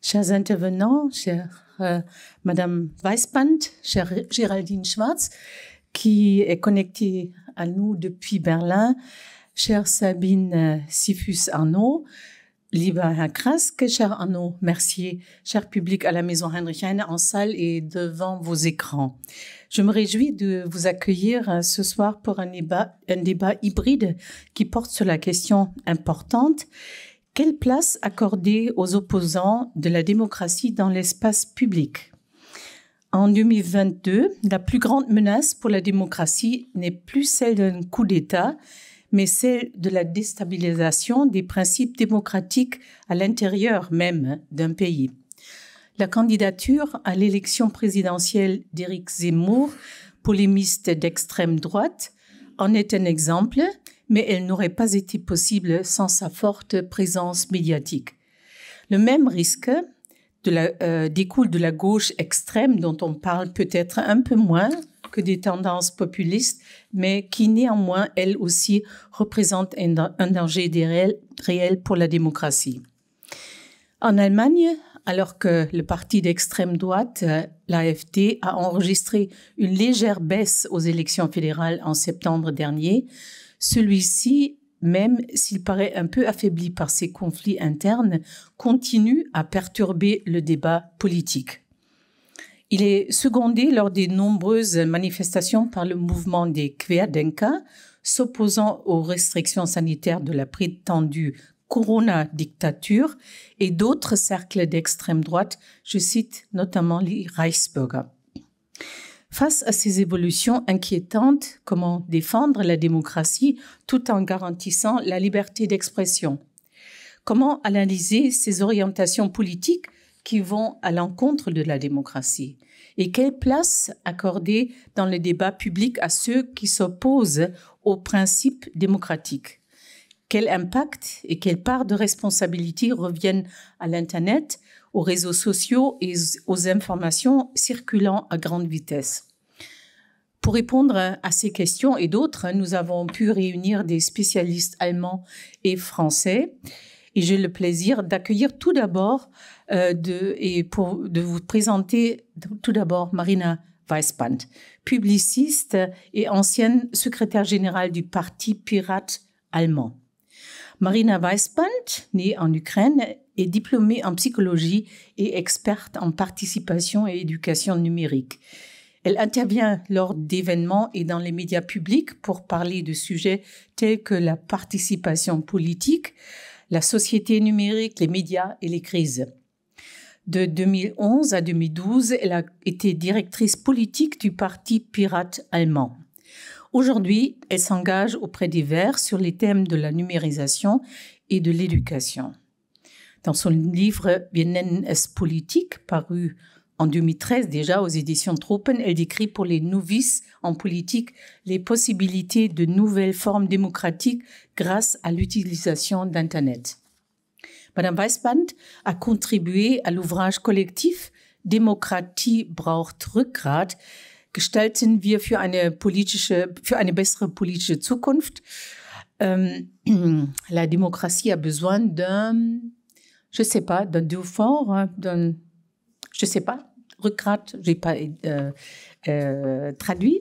Chers intervenants, chère Madame Weisband, chère Géraldine Schwartz, qui est connectée à nous depuis Berlin, chère Sabine Sifus-Arnaud, lieber Herr Kraske, cher Arnaud Mercier, cher public à la Maison Heinrich Heine en salle et devant vos écrans. Je me réjouis de vous accueillir ce soir pour un débat hybride qui porte sur la question importante: quelle place accorder aux opposants de la démocratie dans l'espace public? En 2022, la plus grande menace pour la démocratie n'est plus celle d'un coup d'État, mais celle de la déstabilisation des principes démocratiques à l'intérieur même d'un pays. La candidature à l'élection présidentielle d'Éric Zemmour, polémiste d'extrême droite, en est un exemple, mais elle n'aurait pas été possible sans sa forte présence médiatique. Le même risque découle de la gauche extrême, dont on parle peut-être un peu moins que des tendances populistes, mais qui néanmoins, elle aussi, représente un danger réel pour la démocratie. En Allemagne, alors que le parti d'extrême droite, l'AfD, a enregistré une légère baisse aux élections fédérales en septembre dernier, celui-ci, même s'il paraît un peu affaibli par ses conflits internes, continue à perturber le débat politique. Il est secondé lors des nombreuses manifestations par le mouvement des Querdenker, s'opposant aux restrictions sanitaires de la prétendue Corona-dictature, et d'autres cercles d'extrême droite, je cite notamment les Reichsbürger. Face à ces évolutions inquiétantes, comment défendre la démocratie tout en garantissant la liberté d'expression? Comment analyser ces orientations politiques qui vont à l'encontre de la démocratie? Et quelle place accorder dans le débat public à ceux qui s'opposent aux principes démocratiques? Quel impact et quelle part de responsabilité reviennent à l'Internet, aux réseaux sociaux et aux informations circulant à grande vitesse? Pour répondre à ces questions et d'autres, nous avons pu réunir des spécialistes allemands et français. Et j'ai le plaisir d'accueillir tout d'abord de vous présenter tout d'abord Marina Weisband, publiciste et ancienne secrétaire générale du Parti pirate allemand. Marina Weisband, née en Ukraine, est diplômée en psychologie et experte en participation et éducation numérique. Elle intervient lors d'événements et dans les médias publics pour parler de sujets tels que la participation politique, la société numérique, les médias et les crises. De 2011 à 2012, elle a été directrice politique du Parti pirate allemand. Aujourd'hui, elle s'engage auprès des Verts sur les thèmes de la numérisation et de l'éducation. Dans son livre « Wir nennen es Politik », paru en 2013 déjà aux éditions Tropen, elle décrit pour les novices en politique les possibilités de nouvelles formes démocratiques grâce à l'utilisation d'Internet. Madame Weisband a contribué à l'ouvrage collectif « Demokratie braucht Rückgrat », gestalten wir für eine bessere politische Zukunft. La démocratie a besoin d'un, je sais pas, d'un Dufour, d'un, je sais pas, Rückgrat, j'ai pas traduit.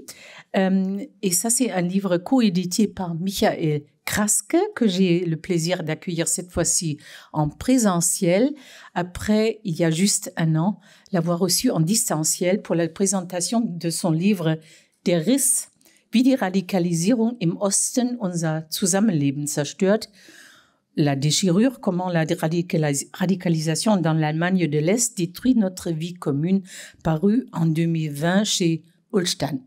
Et ça, c'est un livre coédité par Michael Kraske, que j'ai le plaisir d'accueillir cette fois-ci en présentiel, après, il y a juste un an, l'avoir reçu en distanciel pour la présentation de son livre « Der Riss, wie die Radikalisierung im Osten unser Zusammenleben zerstört », la déchirure, comment la radicalisation dans l'Allemagne de l'Est détruit notre vie commune, paru en 2020 chez Ullstein.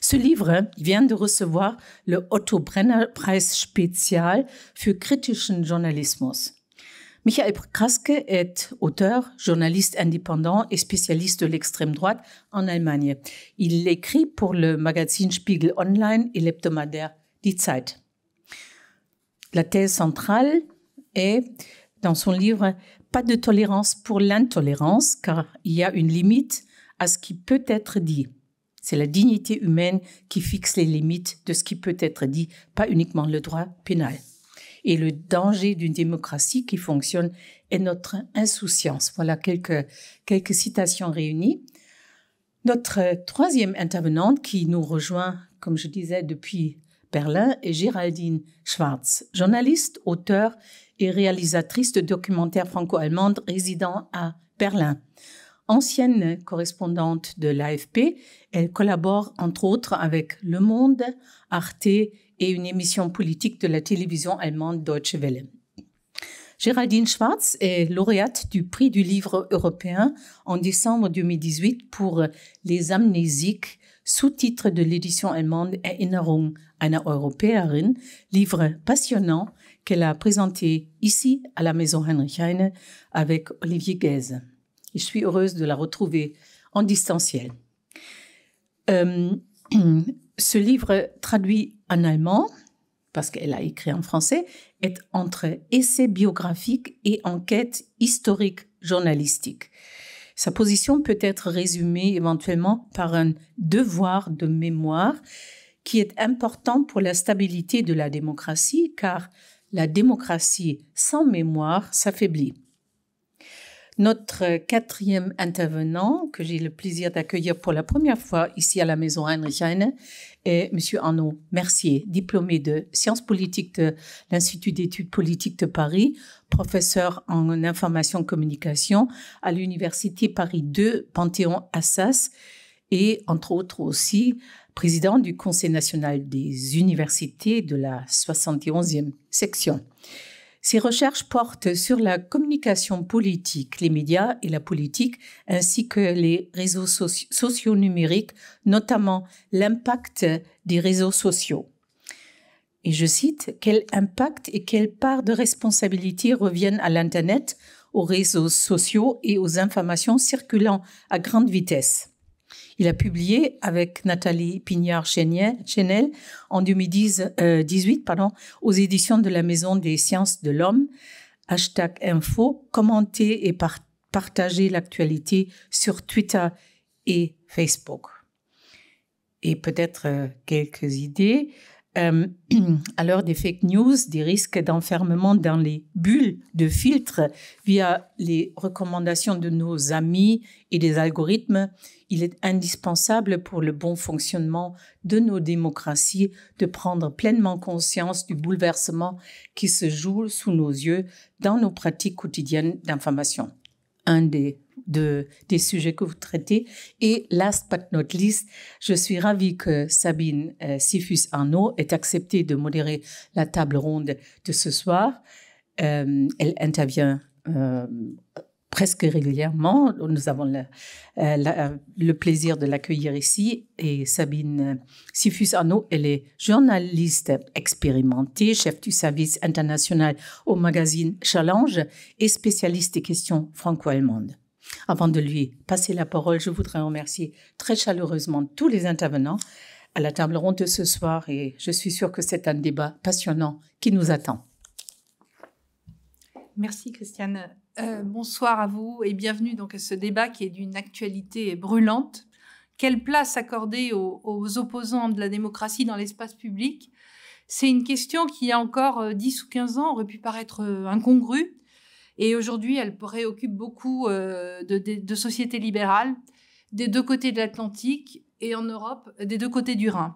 Ce livre vient de recevoir le Otto Brenner Preis Spezial für kritischen Journalismus. Michael Kraske est auteur, journaliste indépendant et spécialiste de l'extrême droite en Allemagne. Il écrit pour le magazine Spiegel Online et l'hebdomadaire Die Zeit. La thèse centrale est, dans son livre, « Pas de tolérance pour l'intolérance, car il y a une limite à ce qui peut être dit ». C'est la dignité humaine qui fixe les limites de ce qui peut être dit, pas uniquement le droit pénal. et le danger d'une démocratie qui fonctionne est notre insouciance. Voilà quelques citations réunies. Notre troisième intervenante qui nous rejoint, comme je disais, depuis Berlin est Géraldine Schwarz, journaliste, auteure et réalisatrice de documentaires franco-allemandes résidant à Berlin. Ancienne correspondante de l'AFP, elle collabore entre autres avec Le Monde, Arte et une émission politique de la télévision allemande Deutsche Welle. Géraldine Schwarz est lauréate du prix du livre européen en décembre 2018 pour Les Amnésiques, sous-titre de l'édition allemande Erinnerung einer Europäerin, livre passionnant qu'elle a présenté ici à la Maison Heinrich Heine avec Olivier Guèze. Je suis heureuse de la retrouver en distanciel. Ce livre traduit en allemand, parce qu'elle a écrit en français, est entre essais biographiques et enquêtes historiques journalistiques. Sa position peut être résumée éventuellement par un devoir de mémoire qui est important pour la stabilité de la démocratie, car la démocratie sans mémoire s'affaiblit. Notre quatrième intervenant, que j'ai le plaisir d'accueillir pour la première fois ici à la Maison Heinrich Heine, est M. Arnaud Mercier, diplômé de sciences politiques de l'Institut d'études politiques de Paris, professeur en information-communication à l'Université Paris II, Panthéon-Assas, et entre autres aussi président du Conseil national des universités de la 71e section. Ses recherches portent sur la communication politique, les médias et la politique, ainsi que les réseaux sociaux numériques, notamment l'impact des réseaux sociaux. Et je cite, « Quel impact et quelle part de responsabilité reviennent à l'Internet, aux réseaux sociaux et aux informations circulant à grande vitesse ?» Il a publié avec Nathalie Pignard-Chenel en 2018 aux éditions de la Maison des Sciences de l'Homme, #info, commenter et partager l'actualité sur Twitter et Facebook. Et peut-être quelques idées. À l'heure des fake news, des risques d'enfermement dans les bulles de filtres via les recommandations de nos amis et des algorithmes, il est indispensable pour le bon fonctionnement de nos démocraties de prendre pleinement conscience du bouleversement qui se joue sous nos yeux dans nos pratiques quotidiennes d'information. Un des sujets que vous traitez. Et last but not least, je suis ravie que Sabine Sifus-Arnaud ait accepté de modérer la table ronde de ce soir. Elle intervient presque régulièrement. Nous avons le plaisir de l'accueillir ici. Et Sabine Sifus-Arnaud, elle est journaliste expérimentée, chef du service international au magazine Challenge et spécialiste des questions franco-allemandes. Avant de lui passer la parole, je voudrais remercier très chaleureusement tous les intervenants à la table ronde de ce soir et je suis sûre que c'est un débat passionnant qui nous attend. Merci Christiane. Bonsoir à vous et bienvenue donc à ce débat qui est d'une actualité brûlante. Quelle place accorder aux opposants de la démocratie dans l'espace public ? C'est une question qui, il y a encore 10 ou 15 ans, aurait pu paraître incongrue. Et aujourd'hui, elle préoccupe beaucoup de sociétés libérales des deux côtés de l'Atlantique et en Europe, des deux côtés du Rhin.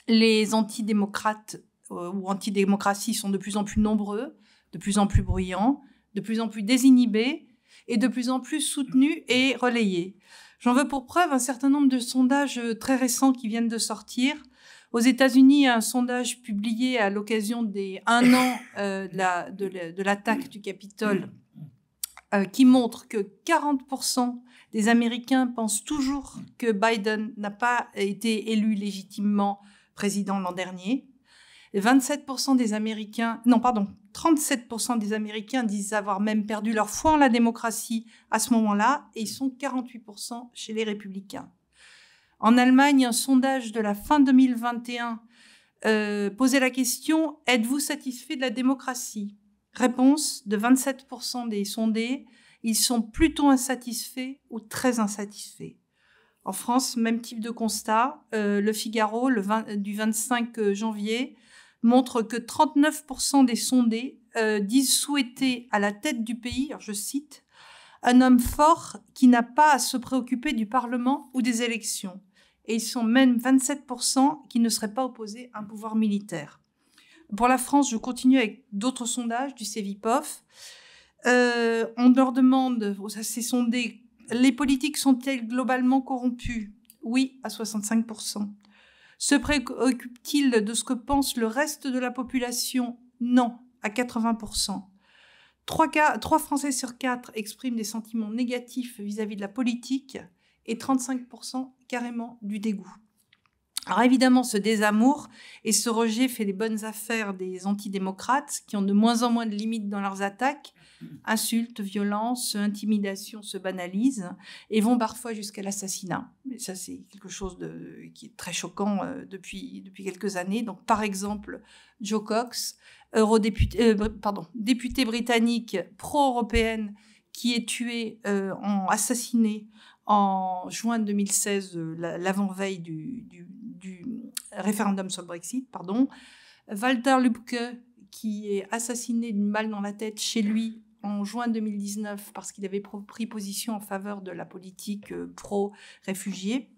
Les antidémocrates ou antidémocraties sont de plus en plus nombreux, de plus en plus bruyants, de plus en plus désinhibés et de plus en plus soutenus et relayés. J'en veux pour preuve un certain nombre de sondages très récents qui viennent de sortir. Aux États-Unis, il y a un sondage publié à l'occasion des 1 an de l'attaque du Capitole qui montre que 40% des Américains pensent toujours que Biden n'a pas été élu légitimement président l'an dernier. 37% des Américains, 37% des Américains disent avoir même perdu leur foi en la démocratie à ce moment-là, et ils sont 48% chez les républicains. En Allemagne, un sondage de la fin 2021 posait la question « Êtes-vous satisfait de la démocratie ?» Réponse de 27% des sondés, ils sont plutôt insatisfaits ou très insatisfaits. En France, même type de constat, Le Figaro, du 25 janvier, montre que 39% des sondés disent souhaiter à la tête du pays, alors je cite, un homme fort qui n'a pas à se préoccuper du Parlement ou des élections. Et ils sont même 27% qui ne seraient pas opposés à un pouvoir militaire. Pour la France, je continue avec d'autres sondages du Cevipof. On leur demande, à ces sondés, les politiques sont-elles globalement corrompues? Oui, à 65%. Se préoccupe-t-il de ce que pense le reste de la population? Non, à 80%. 3 Français sur 4 expriment des sentiments négatifs vis-à-vis de la politique et 35% carrément du dégoût. Alors évidemment, ce désamour et ce rejet fait les bonnes affaires des antidémocrates qui ont de moins en moins de limites dans leurs attaques. Insultes, violences, intimidations se banalisent et vont parfois jusqu'à l'assassinat. Et ça, c'est quelque chose qui est très choquant depuis quelques années. Donc, par exemple, Jo Cox, députée britannique pro-européenne qui est tuée, assassinée en juin 2016, l'avant-veille du référendum sur le Brexit, Walter Lübcke, qui est assassiné d'une balle dans la tête chez lui en juin 2019 parce qu'il avait pris position en faveur de la politique pro-réfugiés.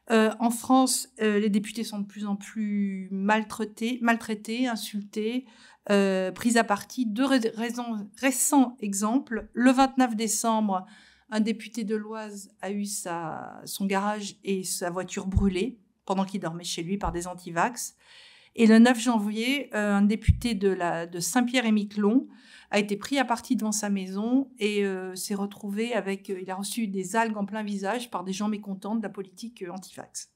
En France, les députés sont de plus en plus maltraités, insultés, pris à partie. 2 récents exemples. Le 29 décembre, un député de l'Oise a eu son garage et sa voiture brûlée pendant qu'il dormait chez lui par des antivax. Et le 9 janvier, un député de Saint-Pierre-et-Miquelon a été pris à partie devant sa maison et s'est retrouvé il a reçu des algues en plein visage par des gens mécontents de la politique antivax.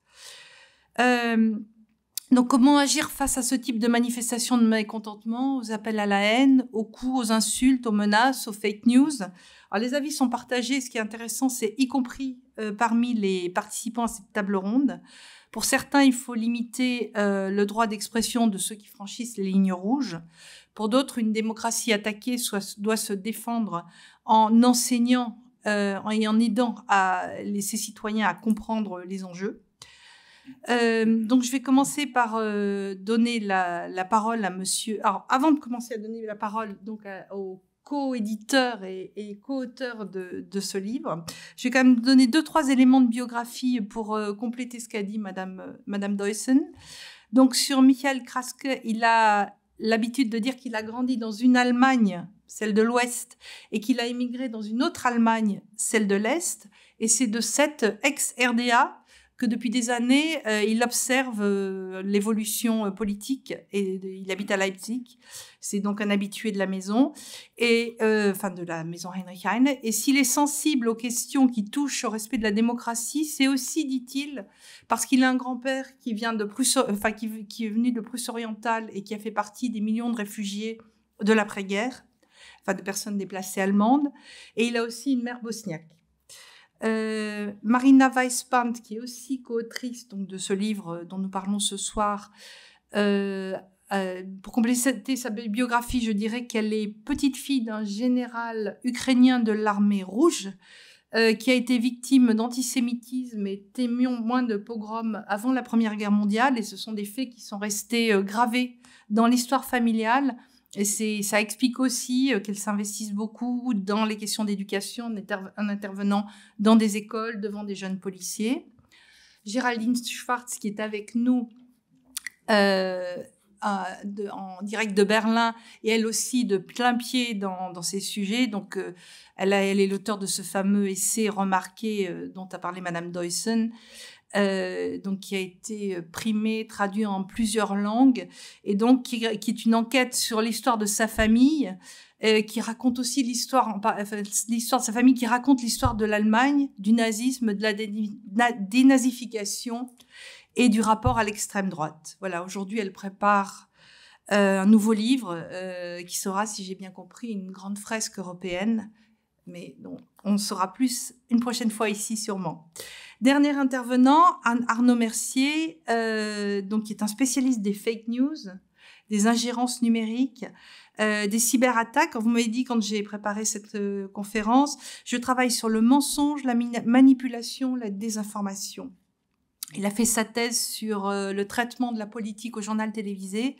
Donc, comment agir face à ce type de manifestation de mécontentement, aux appels à la haine, aux coups, aux insultes, aux menaces, aux fake news? Alors, les avis sont partagés. Ce qui est intéressant, c'est y compris parmi les participants à cette table ronde. Pour certains, il faut limiter le droit d'expression de ceux qui franchissent les lignes rouges. Pour d'autres, une démocratie attaquée doit se défendre en enseignant et en aidant ses citoyens à comprendre les enjeux. Donc, je vais commencer par donner la parole à monsieur... Alors, avant de commencer à donner la parole au co-éditeur et co-auteur de ce livre, je vais quand même donner 2-3 éléments de biographie pour compléter ce qu'a dit Madame Deussen. Donc, sur Michael Kraske, il a l'habitude de dire qu'il a grandi dans une Allemagne, celle de l'Ouest, et qu'il a émigré dans une autre Allemagne, celle de l'Est. Et c'est de cette ex-RDA que depuis des années, il observe l'évolution politique et il habite à Leipzig. C'est donc un habitué de la maison, de la maison Heinrich Heine. Et s'il est sensible aux questions qui touchent au respect de la démocratie, c'est aussi, dit-il, parce qu'il a un grand-père qui vient qui est venu de Prusse orientale et qui a fait partie des millions de réfugiés de l'après-guerre, de personnes déplacées allemandes. Et il a aussi une mère bosniaque. Marina Weissband, qui est aussi co-autrice de ce livre dont nous parlons ce soir, pour compléter sa biographie, je dirais qu'elle est petite fille d'un général ukrainien de l'armée rouge qui a été victime d'antisémitisme et témoin de pogroms avant la Première Guerre mondiale. Et ce sont des faits qui sont restés gravés dans l'histoire familiale. Et ça explique aussi qu'elle s'investisse beaucoup dans les questions d'éducation en intervenant dans des écoles, devant des jeunes policiers. Géraldine Schwartz, qui est avec nous en direct de Berlin, et elle aussi de plein pied dans ces sujets. Donc, elle est l'auteure de ce fameux essai remarqué dont a parlé Madame Deussen, qui a été primé, traduit en plusieurs langues, et donc qui est une enquête sur l'histoire de sa famille, qui raconte aussi l'histoire de sa famille, qui raconte l'histoire de l'Allemagne, du nazisme, de la dénazification et du rapport à l'extrême droite. Voilà, aujourd'hui, elle prépare un nouveau livre qui sera, si j'ai bien compris, une grande fresque européenne, mais non, on saura plus une prochaine fois ici sûrement. Dernier intervenant, Arnaud Mercier, qui est un spécialiste des fake news, des ingérences numériques, des cyberattaques. Vous m'avez dit quand j'ai préparé cette conférence, je travaille sur le mensonge, la manipulation, la désinformation. Il a fait sa thèse sur le traitement de la politique au journal télévisé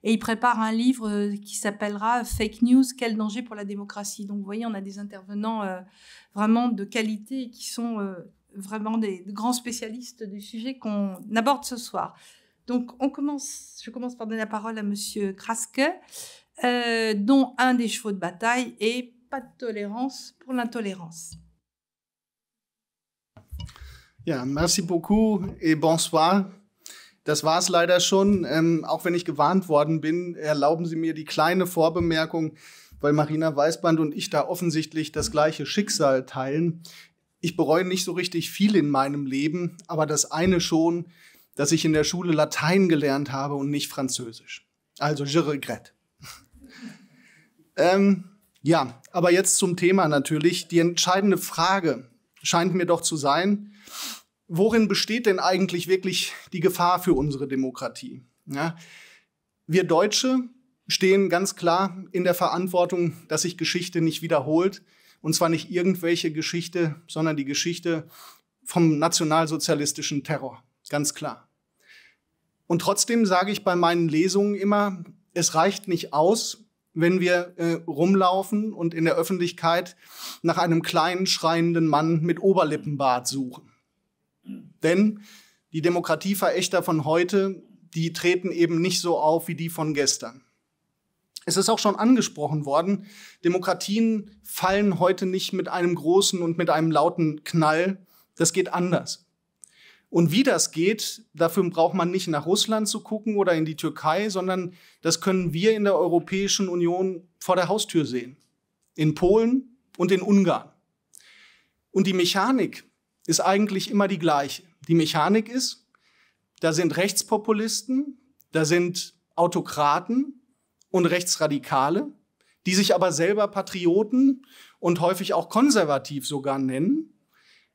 Et il prépare un livre qui s'appellera « Fake News, quel danger pour la démocratie ». Donc, vous voyez, on a des intervenants vraiment de qualité qui sont vraiment des grands spécialistes du sujet qu'on aborde ce soir. Donc, je commence par donner la parole à Monsieur Kraske, dont un des chevaux de bataille est « Pas de tolérance pour l'intolérance ». Ja, merci beaucoup et bonsoir. Das war es leider schon. Auch wenn ich gewarnt worden bin, erlauben Sie mir die kleine Vorbemerkung, weil Marina Weißband und ich da offensichtlich das gleiche Schicksal teilen. Ich bereue nicht so richtig viel in meinem Leben, aber das eine schon, dass ich in der Schule Latein gelernt habe und nicht Französisch. Also, je regrette. Ja, aber jetzt zum Thema natürlich. Die entscheidende Frage scheint mir doch zu sein, worin besteht denn eigentlich wirklich die Gefahr für unsere Demokratie? Ja, wir Deutsche stehen ganz klar in der Verantwortung, dass sich Geschichte nicht wiederholt. Und zwar nicht irgendwelche Geschichte, sondern die Geschichte vom nationalsozialistischen Terror. Ganz klar. Und trotzdem sage ich bei meinen Lesungen immer, es reicht nicht aus, wenn wir rumlaufen und in der Öffentlichkeit nach einem kleinen, schreienden Mann mit Oberlippenbart suchen. Denn die Demokratieverächter von heute, die treten eben nicht so auf wie die von gestern. Es ist auch schon angesprochen worden, Demokratien fallen heute nicht mit einem großen und mit einem lauten Knall. Das geht anders. Und wie das geht, dafür braucht man nicht nach Russland zu gucken oder in die Türkei, sondern das können wir in der Europäischen Union vor der Haustür sehen. In Polen und in Ungarn. Und die Mechanik ist eigentlich immer die gleiche. Die Mechanik ist, da sind Rechtspopulisten, da sind Autokraten und Rechtsradikale, die sich aber selber Patrioten und häufig auch konservativ sogar nennen.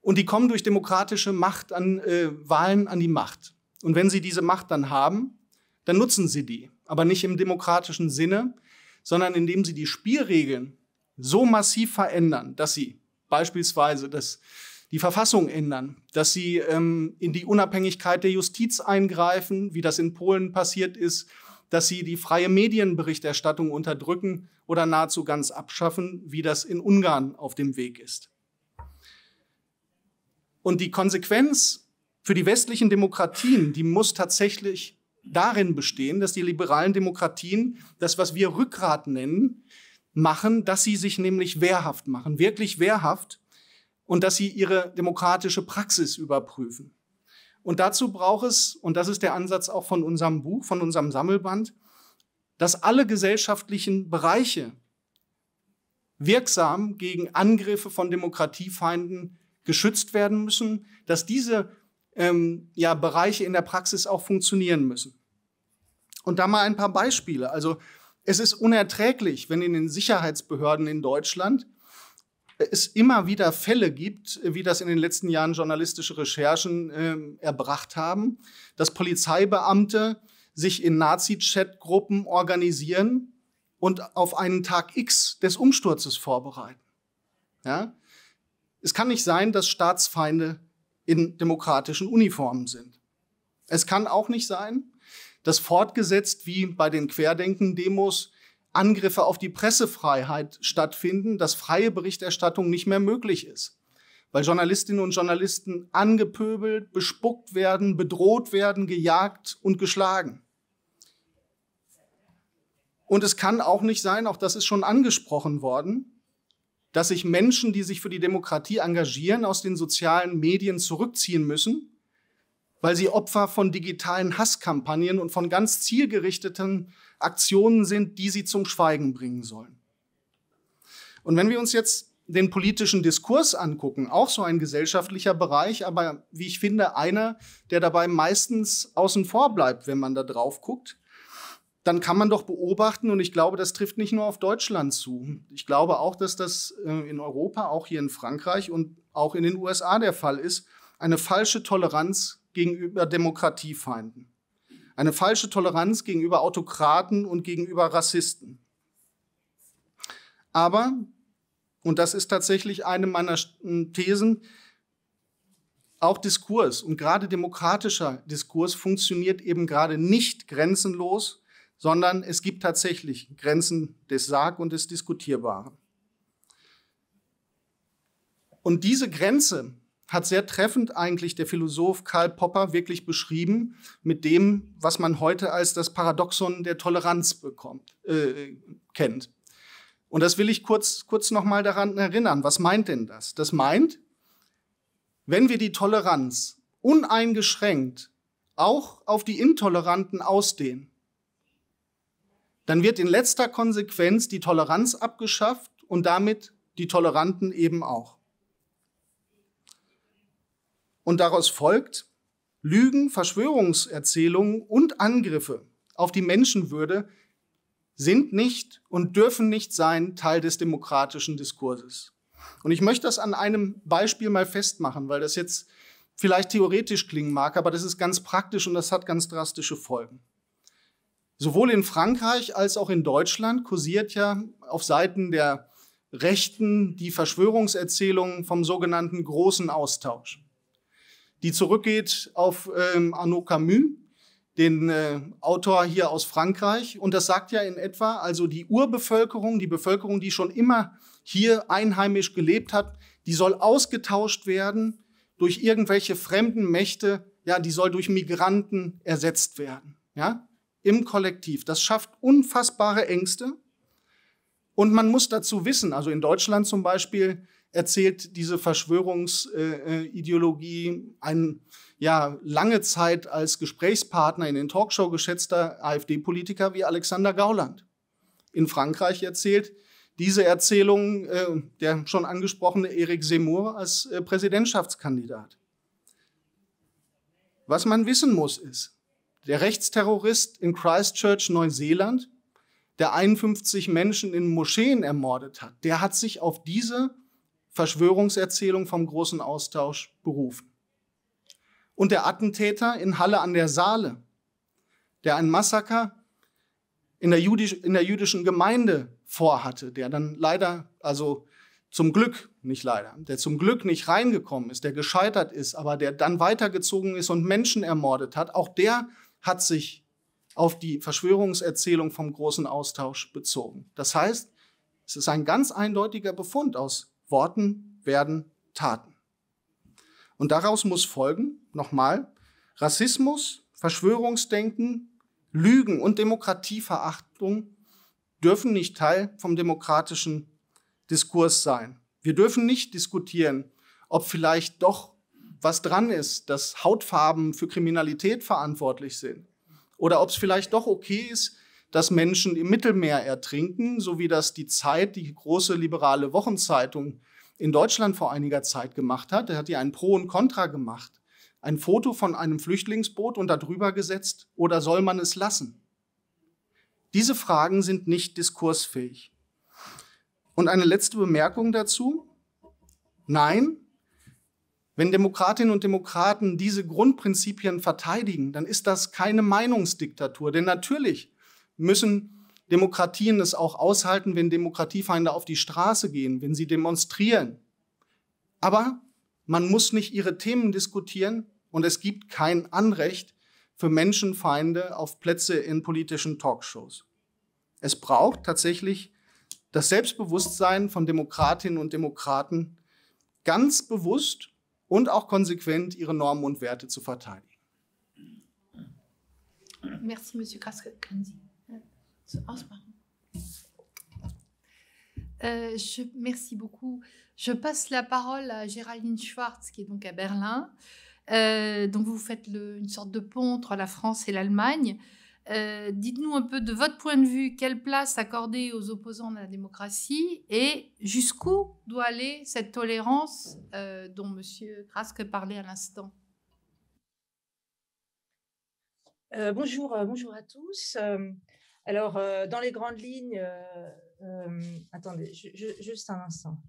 Und die kommen durch demokratische Wahlen an die Macht. Und wenn sie diese Macht dann haben, dann nutzen sie die. Aber nicht im demokratischen Sinne, sondern indem sie die Spielregeln so massiv verändern, dass sie beispielsweise die Verfassung ändern, dass sie in die Unabhängigkeit der Justiz eingreifen, wie das in Polen passiert ist, dass sie die freie Medienberichterstattung unterdrücken oder nahezu ganz abschaffen, wie das in Ungarn auf dem Weg ist. Und die Konsequenz für die westlichen Demokratien, die muss tatsächlich darin bestehen, dass die liberalen Demokratien das, was wir Rückgrat nennen, machen, dass sie sich nämlich wehrhaft machen, wirklich wehrhaft, und dass sie ihre demokratische Praxis überprüfen. Und dazu braucht es, und das ist der Ansatz auch von unserem Buch, von unserem Sammelband, dass alle gesellschaftlichen Bereiche wirksam gegen Angriffe von Demokratiefeinden geschützt werden müssen, dass diese Bereiche in der Praxis auch funktionieren müssen. Und da mal ein paar Beispiele. Also es ist unerträglich, wenn in den Sicherheitsbehörden in Deutschland es immer wieder Fälle gibt, wie das in den letzten Jahren journalistische Recherchen erbracht haben, dass Polizeibeamte sich in Nazi-Chat-Gruppen organisieren und auf einen Tag X des Umsturzes vorbereiten. Ja? Es kann nicht sein, dass Staatsfeinde in demokratischen Uniformen sind. Es kann auch nicht sein, dass fortgesetzt wie bei den Querdenken-Demos Angriffe auf die Pressefreiheit stattfinden, dass freie Berichterstattung nicht mehr möglich ist, weil Journalistinnen und Journalisten angepöbelt, bespuckt werden, bedroht werden, gejagt und geschlagen. Und es kann auch nicht sein, auch das ist schon angesprochen worden, dass sich Menschen, die sich für die Demokratie engagieren, aus den sozialen Medien zurückziehen müssen, weil sie Opfer von digitalen Hasskampagnen und von ganz zielgerichteten Aktionen sind, die sie zum Schweigen bringen sollen. Und wenn wir uns jetzt den politischen Diskurs angucken, auch so ein gesellschaftlicher Bereich, aber wie ich finde, einer, der dabei meistens außen vor bleibt, wenn man da drauf guckt, dann kann man doch beobachten, und ich glaube, das trifft nicht nur auf Deutschland zu. Ich glaube auch, dass das in Europa, auch hier in Frankreich und auch in den USA der Fall ist, eine falsche Toleranz gegenüber Demokratiefeinden. Eine falsche Toleranz gegenüber Autokraten und gegenüber Rassisten. Aber, und das ist tatsächlich eine meiner Thesen, auch Diskurs und gerade demokratischer Diskurs funktioniert eben gerade nicht grenzenlos, sondern es gibt tatsächlich Grenzen des Sag- und des Diskutierbaren. Und diese Grenze hat sehr treffend eigentlich der Philosoph Karl Popper wirklich beschrieben mit dem, was man heute als das Paradoxon der Toleranz kennt. Und das will ich kurz noch mal daran erinnern. Was meint denn das? Das meint, wenn wir die Toleranz uneingeschränkt auch auf die Intoleranten ausdehnen, dann wird in letzter Konsequenz die Toleranz abgeschafft und damit die Toleranten eben auch. Und daraus folgt, Lügen, Verschwörungserzählungen und Angriffe auf die Menschenwürde sind nicht und dürfen nicht sein Teil des demokratischen Diskurses. Und ich möchte das an einem Beispiel mal festmachen, weil das jetzt vielleicht theoretisch klingen mag, aber das ist ganz praktisch und das hat ganz drastische Folgen. Sowohl in Frankreich als auch in Deutschland kursiert ja auf Seiten der Rechten die Verschwörungserzählung vom sogenannten großen Austausch, die zurückgeht auf Arnaud Camus, den Autor hier aus Frankreich. Und das sagt ja in etwa, also die Urbevölkerung, die Bevölkerung, die schon immer hier einheimisch gelebt hat, die soll ausgetauscht werden durch irgendwelche fremden Mächte, ja, die soll durch Migranten ersetzt werden, ja, im Kollektiv. Das schafft unfassbare Ängste. Und man muss dazu wissen, also in Deutschland zum Beispiel erzählt diese Verschwörungsideologie ein lange Zeit als Gesprächspartner in den Talkshow geschätzter AfD-Politiker wie Alexander Gauland. In Frankreich erzählt diese Erzählung der schon angesprochene Éric Zemmour als Präsidentschaftskandidat. Was man wissen muss ist, der Rechtsterrorist in Christchurch, Neuseeland, der 51 Menschen in Moscheen ermordet hat, der hat sich auf diese Verschwörungserzählung vom großen Austausch berufen. Und der Attentäter in Halle an der Saale, der ein Massaker in der jüdischen Gemeinde vorhatte, der dann leider, also zum Glück, nicht leider, der zum Glück nicht reingekommen ist, der gescheitert ist, aber der dann weitergezogen ist und Menschen ermordet hat, auch der hat sich auf die Verschwörungserzählung vom großen Austausch bezogen. Das heißt, es ist ein ganz eindeutiger Befund aus Worten werden Taten. Und daraus muss folgen, nochmal, Rassismus, Verschwörungsdenken, Lügen und Demokratieverachtung dürfen nicht Teil vom demokratischen Diskurs sein. Wir dürfen nicht diskutieren, ob vielleicht doch was dran ist, dass Hautfarben für Kriminalität verantwortlich sind. Oder ob es vielleicht doch okay ist, dass Menschen im Mittelmeer ertrinken, so wie das die Zeit, die große liberale Wochenzeitung in Deutschland vor einiger Zeit gemacht hat. Er hat hier ein Pro und Contra gemacht. Ein Foto von einem Flüchtlingsboot und darüber gesetzt, oder soll man es lassen? Diese Fragen sind nicht diskursfähig. Und eine letzte Bemerkung dazu. Nein, wenn Demokratinnen und Demokraten diese Grundprinzipien verteidigen, dann ist das keine Meinungsdiktatur. Denn natürlich müssen Demokratien es auch aushalten, wenn Demokratiefeinde auf die Straße gehen, wenn sie demonstrieren. Aber man muss nicht ihre Themen diskutieren und es gibt kein Anrecht für Menschenfeinde auf Plätze in politischen Talkshows. Es braucht tatsächlich das Selbstbewusstsein von Demokratinnen und Demokraten, ganz bewusst und auch konsequent ihre Normen und Werte zu verteidigen. Merci, Monsieur Kraske. Merci beaucoup. Je passe la parole à Géraldine Schwartz, qui est donc à Berlin. Donc vous faites une sorte de pont entre la France et l'Allemagne. Dites-nous un peu de votre point de vue, quelle place accorder aux opposants de la démocratie et jusqu'où doit aller cette tolérance dont Monsieur Kraske parlait à l'instant. Bonjour à tous. Alors, dans les grandes lignes, attendez, juste un instant.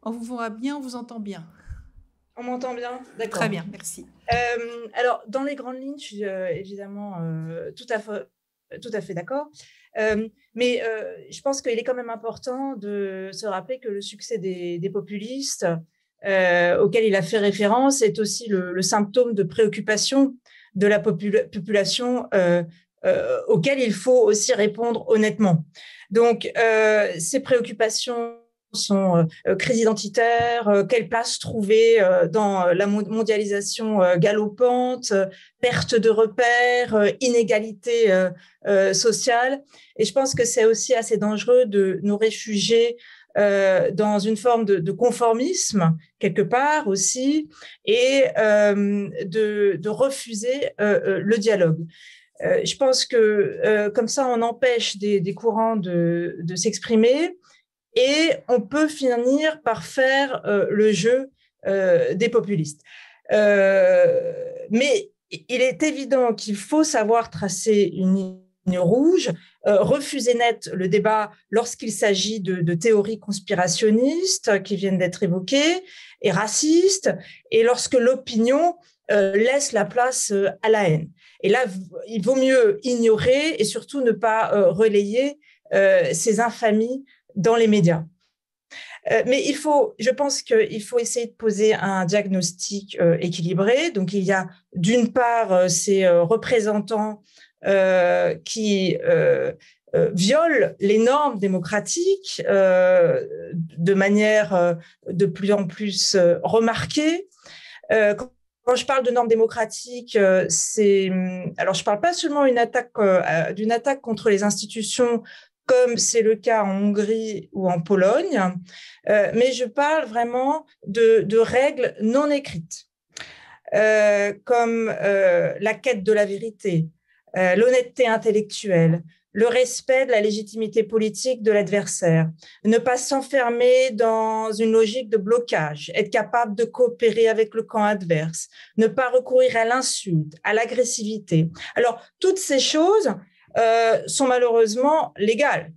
On vous voit bien, on vous entend bien. On m'entend bien? D'accord. Très bien, merci. Alors, dans les grandes lignes, je suis évidemment tout à fait d'accord. Mais je pense qu'il est quand même important de se rappeler que le succès des populistes, auquel il a fait référence, est aussi le symptôme de préoccupation de la population auxquelles il faut aussi répondre honnêtement. Donc, ces préoccupations sont crise identitaire, quelle place trouver dans la mondialisation galopante, perte de repères, inégalité sociale. Et je pense que c'est aussi assez dangereux de nous réfugier dans une forme de conformisme, quelque part aussi, et de refuser le dialogue. Je pense que comme ça, on empêche des courants de s'exprimer et on peut finir par faire le jeu des populistes. Mais il est évident qu'il faut savoir tracer une ligne rouge, refuser net le débat lorsqu'il s'agit de théories conspirationnistes qui viennent d'être évoquées et racistes, et lorsque l'opinion laisse la place à la haine. Et là, il vaut mieux ignorer et surtout ne pas relayer ces infamies dans les médias. Mais je pense qu'il faut essayer de poser un diagnostic équilibré. Donc, il y a d'une part ces représentants qui violent les normes démocratiques de manière de plus en plus remarquée. Quand je parle de normes démocratiques, alors je parle pas seulement d'une attaque contre les institutions, comme c'est le cas en Hongrie ou en Pologne, mais je parle vraiment de règles non écrites, comme la quête de la vérité, l'honnêteté intellectuelle, le respect de la légitimité politique de l'adversaire, ne pas s'enfermer dans une logique de blocage, être capable de coopérer avec le camp adverse, ne pas recourir à l'insulte, à l'agressivité. Alors, toutes ces choses sont malheureusement légales.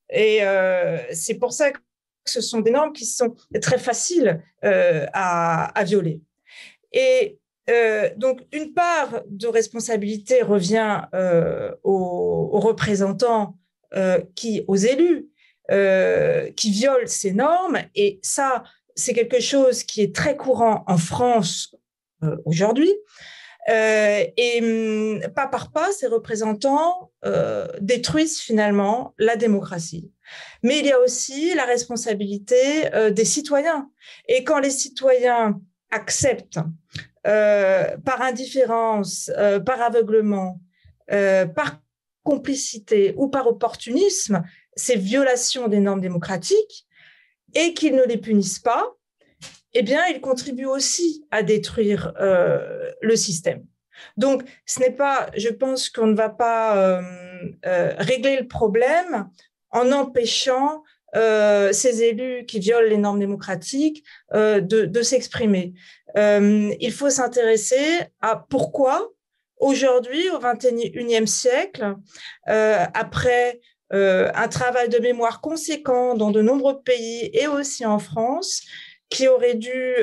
Et c'est pour ça que ce sont des normes qui sont très faciles à violer. Et donc, une part de responsabilité revient aux représentants, aux élus, qui violent ces normes. Et ça, c'est quelque chose qui est très courant en France aujourd'hui. Et pas par pas, ces représentants détruisent finalement la démocratie. Mais il y a aussi la responsabilité des citoyens. Et quand les citoyens acceptent par indifférence, par aveuglement, par complicité ou par opportunisme ces violations des normes démocratiques et qu'ils ne les punissent pas, eh bien, ils contribuent aussi à détruire le système. Donc, je pense qu'on ne va pas régler le problème en empêchant ces élus qui violent les normes démocratiques de s'exprimer. Il faut s'intéresser à pourquoi, aujourd'hui, au XXIe siècle, après un travail de mémoire conséquent dans de nombreux pays et aussi en France, qui aurait dû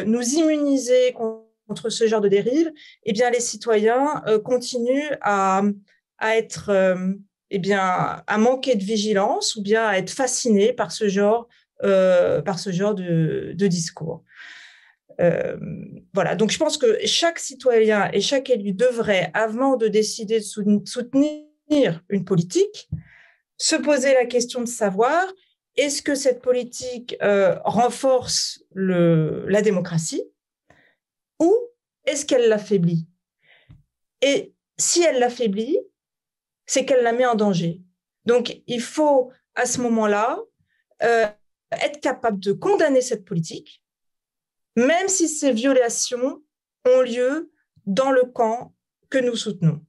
nous immuniser contre ce genre de dérive, eh bien, les citoyens continuent à être, à manquer de vigilance ou bien à être fascinés par ce genre de discours. Voilà. Donc, je pense que chaque citoyen et chaque élu devrait, avant de décider de soutenir une politique, se poser la question de savoir est-ce que cette politique renforce la démocratie ou est-ce qu'elle l'affaiblit? Et si elle l'affaiblit, c'est qu'elle la met en danger. Donc, il faut, à ce moment-là, être capable de condamner cette politique, même si ces violations ont lieu dans le camp que nous soutenons.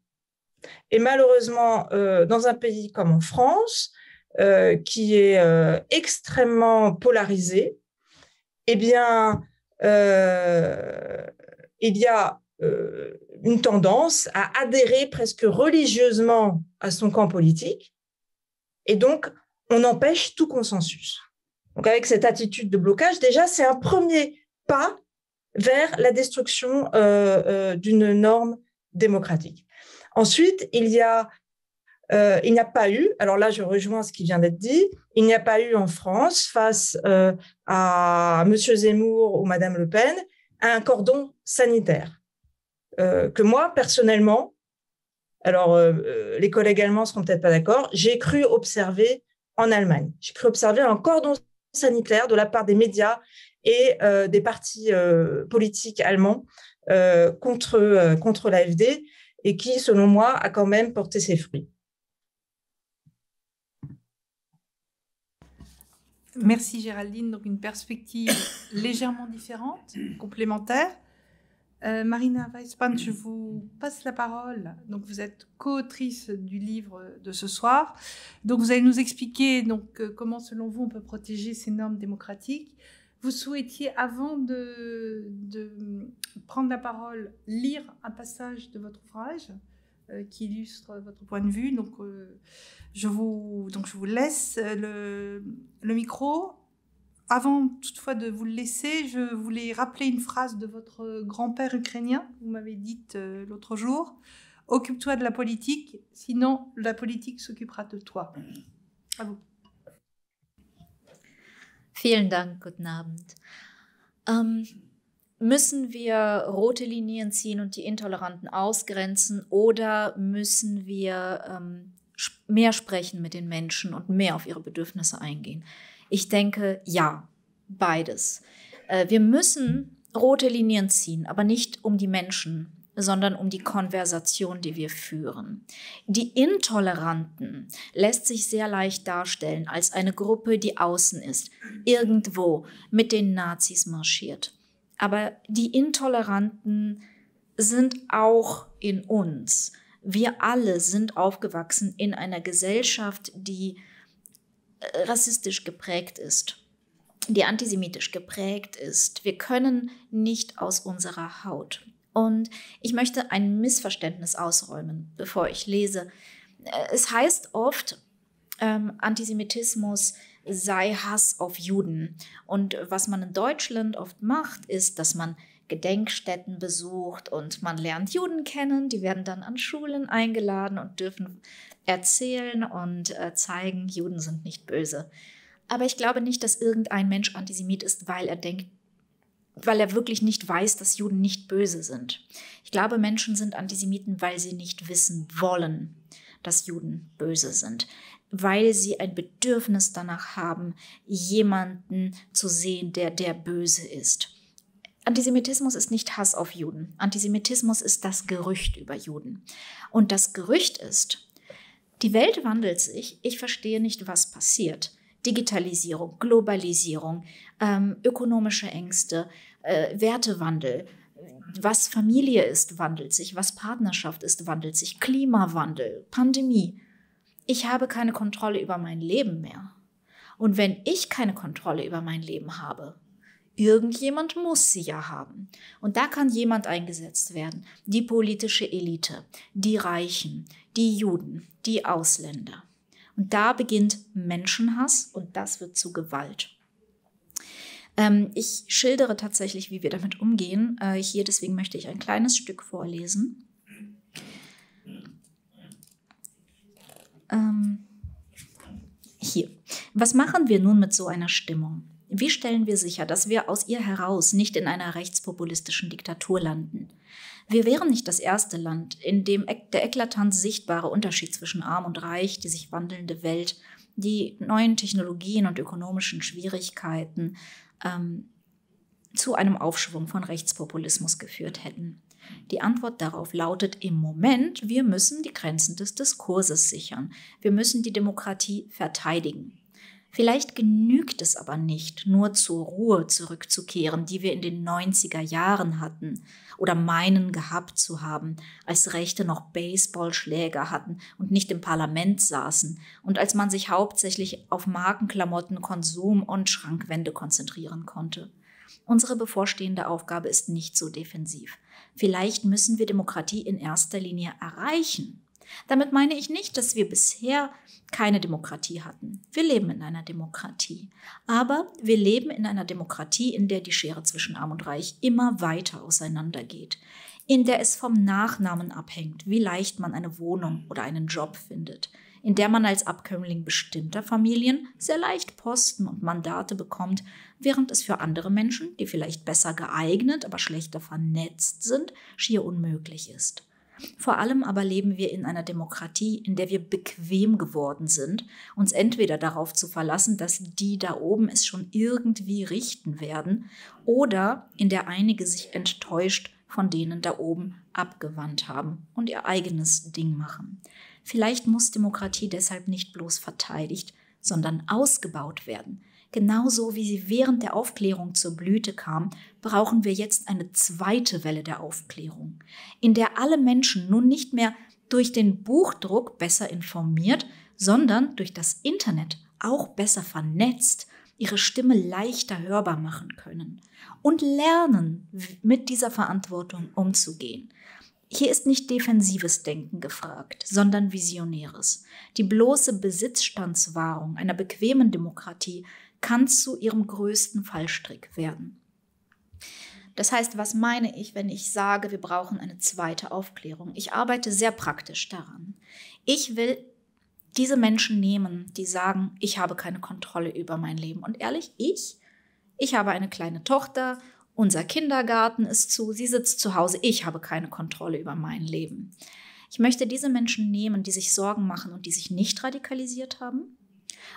Et malheureusement, dans un pays comme en France, qui est extrêmement polarisé, eh bien, il y a une tendance à adhérer presque religieusement à son camp politique, et donc on empêche tout consensus. Donc avec cette attitude de blocage, déjà, c'est un premier pas vers la destruction d'une norme démocratique. Ensuite, il n'y a pas eu, alors là je rejoins ce qui vient d'être dit, il n'y a pas eu en France, face à M. Zemmour ou Mme Le Pen, un cordon sanitaire. que moi, personnellement, alors les collègues allemands ne seront peut-être pas d'accord, j'ai cru observer en Allemagne. J'ai cru observer un cordon sanitaire de la part des médias et des partis politiques allemands contre l'AfD et qui, selon moi, a quand même porté ses fruits. Merci Géraldine. Donc une perspective légèrement différente, complémentaire. Marina Weissband, je vous passe la parole. Donc vous êtes co-autrice du livre de ce soir. Donc vous allez nous expliquer comment, selon vous, on peut protéger ces normes démocratiques. Vous souhaitiez, avant de prendre la parole, lire un passage de votre ouvrage qui illustre votre point de vue. Donc je vous laisse le micro. Avant toutefois de vous le laisser, je voulais rappeler une phrase de votre grand-père ukrainien. Vous m'avez dite l'autre jour, « Occupe-toi de la politique, sinon la politique s'occupera de toi ». À vous. Vielen Dank, guten Abend. Müssen wir rote Linien ziehen und die Intoleranten ausgrenzen oder müssen wir mehr sprechen mit den Menschen und mehr auf ihre Bedürfnisse eingehen? Ich denke, ja, beides. Wir müssen rote Linien ziehen, aber nicht um die Menschen, sondern um die Konversation, die wir führen. Die Intoleranten lässt sich sehr leicht darstellen als eine Gruppe, die außen ist, irgendwo mit den Nazis marschiert. Aber die Intoleranten sind auch in uns. Wir alle sind aufgewachsen in einer Gesellschaft, die rassistisch geprägt ist, die antisemitisch geprägt ist. Wir können nicht aus unserer Haut. Und ich möchte ein Missverständnis ausräumen, bevor ich lese. Es heißt oft, Antisemitismus sei Hass auf Juden. Und was man in Deutschland oft macht, ist, dass man Gedenkstätten besucht und man lernt Juden kennen. Die werden dann an Schulen eingeladen und dürfen erzählen und zeigen, Juden sind nicht böse. Aber ich glaube nicht, dass irgendein Mensch Antisemit ist, weil er wirklich nicht weiß, dass Juden nicht böse sind. Ich glaube, Menschen sind Antisemiten, weil sie nicht wissen wollen, dass Juden böse sind. Weil sie ein Bedürfnis danach haben, jemanden zu sehen, der böse ist. Antisemitismus ist nicht Hass auf Juden. Antisemitismus ist das Gerücht über Juden. Und das Gerücht ist, die Welt wandelt sich, ich verstehe nicht, was passiert. Digitalisierung, Globalisierung, ökonomische Ängste, Wertewandel. Was Familie ist, wandelt sich. Was Partnerschaft ist, wandelt sich. Klimawandel, Pandemie. Ich habe keine Kontrolle über mein Leben mehr. Und wenn ich keine Kontrolle über mein Leben habe, irgendjemand muss sie ja haben. Und da kann jemand eingesetzt werden. Die politische Elite, die Reichen, die Juden, die Ausländer. Und da beginnt Menschenhass und das wird zu Gewalt. Ich schildere tatsächlich, wie wir damit umgehen. Deswegen möchte ich ein kleines Stück vorlesen. Hier. Was machen wir nun mit so einer Stimmung? Wie stellen wir sicher, dass wir aus ihr heraus nicht in einer rechtspopulistischen Diktatur landen? Wir wären nicht das erste Land, in dem der eklatant sichtbare Unterschied zwischen Arm und Reich, die sich wandelnde Welt, die neuen Technologien und ökonomischen Schwierigkeiten zu einem Aufschwung von Rechtspopulismus geführt hätten. Die Antwort darauf lautet im Moment, wir müssen die Grenzen des Diskurses sichern. Wir müssen die Demokratie verteidigen. Vielleicht genügt es aber nicht, nur zur Ruhe zurückzukehren, die wir in den 90er Jahren hatten oder meinen gehabt zu haben, als Rechte noch Baseballschläger hatten und nicht im Parlament saßen und als man sich hauptsächlich auf Markenklamotten, Konsum und Schrankwände konzentrieren konnte. Unsere bevorstehende Aufgabe ist nicht so defensiv. Vielleicht müssen wir Demokratie in erster Linie erreichen. Damit meine ich nicht, dass wir bisher keine Demokratie hatten. Wir leben in einer Demokratie. Aber wir leben in einer Demokratie, in der die Schere zwischen Arm und Reich immer weiter auseinandergeht. In der es vom Nachnamen abhängt, wie leicht man eine Wohnung oder einen Job findet. in der man als Abkömmling bestimmter Familien sehr leicht Posten und Mandate bekommt, während es für andere Menschen, die vielleicht besser geeignet, aber schlechter vernetzt sind, schier unmöglich ist. Vor allem aber leben wir in einer Demokratie, in der wir bequem geworden sind, uns entweder darauf zu verlassen, dass die da oben es schon irgendwie richten werden, oder in der einige sich enttäuscht von denen da oben abgewandt haben und ihr eigenes Ding machen. Vielleicht muss Demokratie deshalb nicht bloß verteidigt, sondern ausgebaut werden. Genauso wie sie während der Aufklärung zur Blüte kam, brauchen wir jetzt eine zweite Welle der Aufklärung, in der alle Menschen nun nicht mehr durch den Buchdruck besser informiert, sondern durch das Internet auch besser vernetzt, ihre Stimme leichter hörbar machen können und lernen, mit dieser Verantwortung umzugehen. Hier ist nicht defensives Denken gefragt, sondern visionäres. Die bloße Besitzstandswahrung einer bequemen Demokratie kann zu ihrem größten Fallstrick werden. Das heißt, was meine ich, wenn ich sage, wir brauchen eine zweite Aufklärung? Ich arbeite sehr praktisch daran. Ich will diese Menschen nehmen, die sagen, ich habe keine Kontrolle über mein Leben. Und ehrlich, ich habe eine kleine Tochter, unser Kindergarten ist zu, sie sitzt zu Hause, ich habe keine Kontrolle über mein Leben. Ich möchte diese Menschen nehmen, die sich Sorgen machen und die sich nicht radikalisiert haben,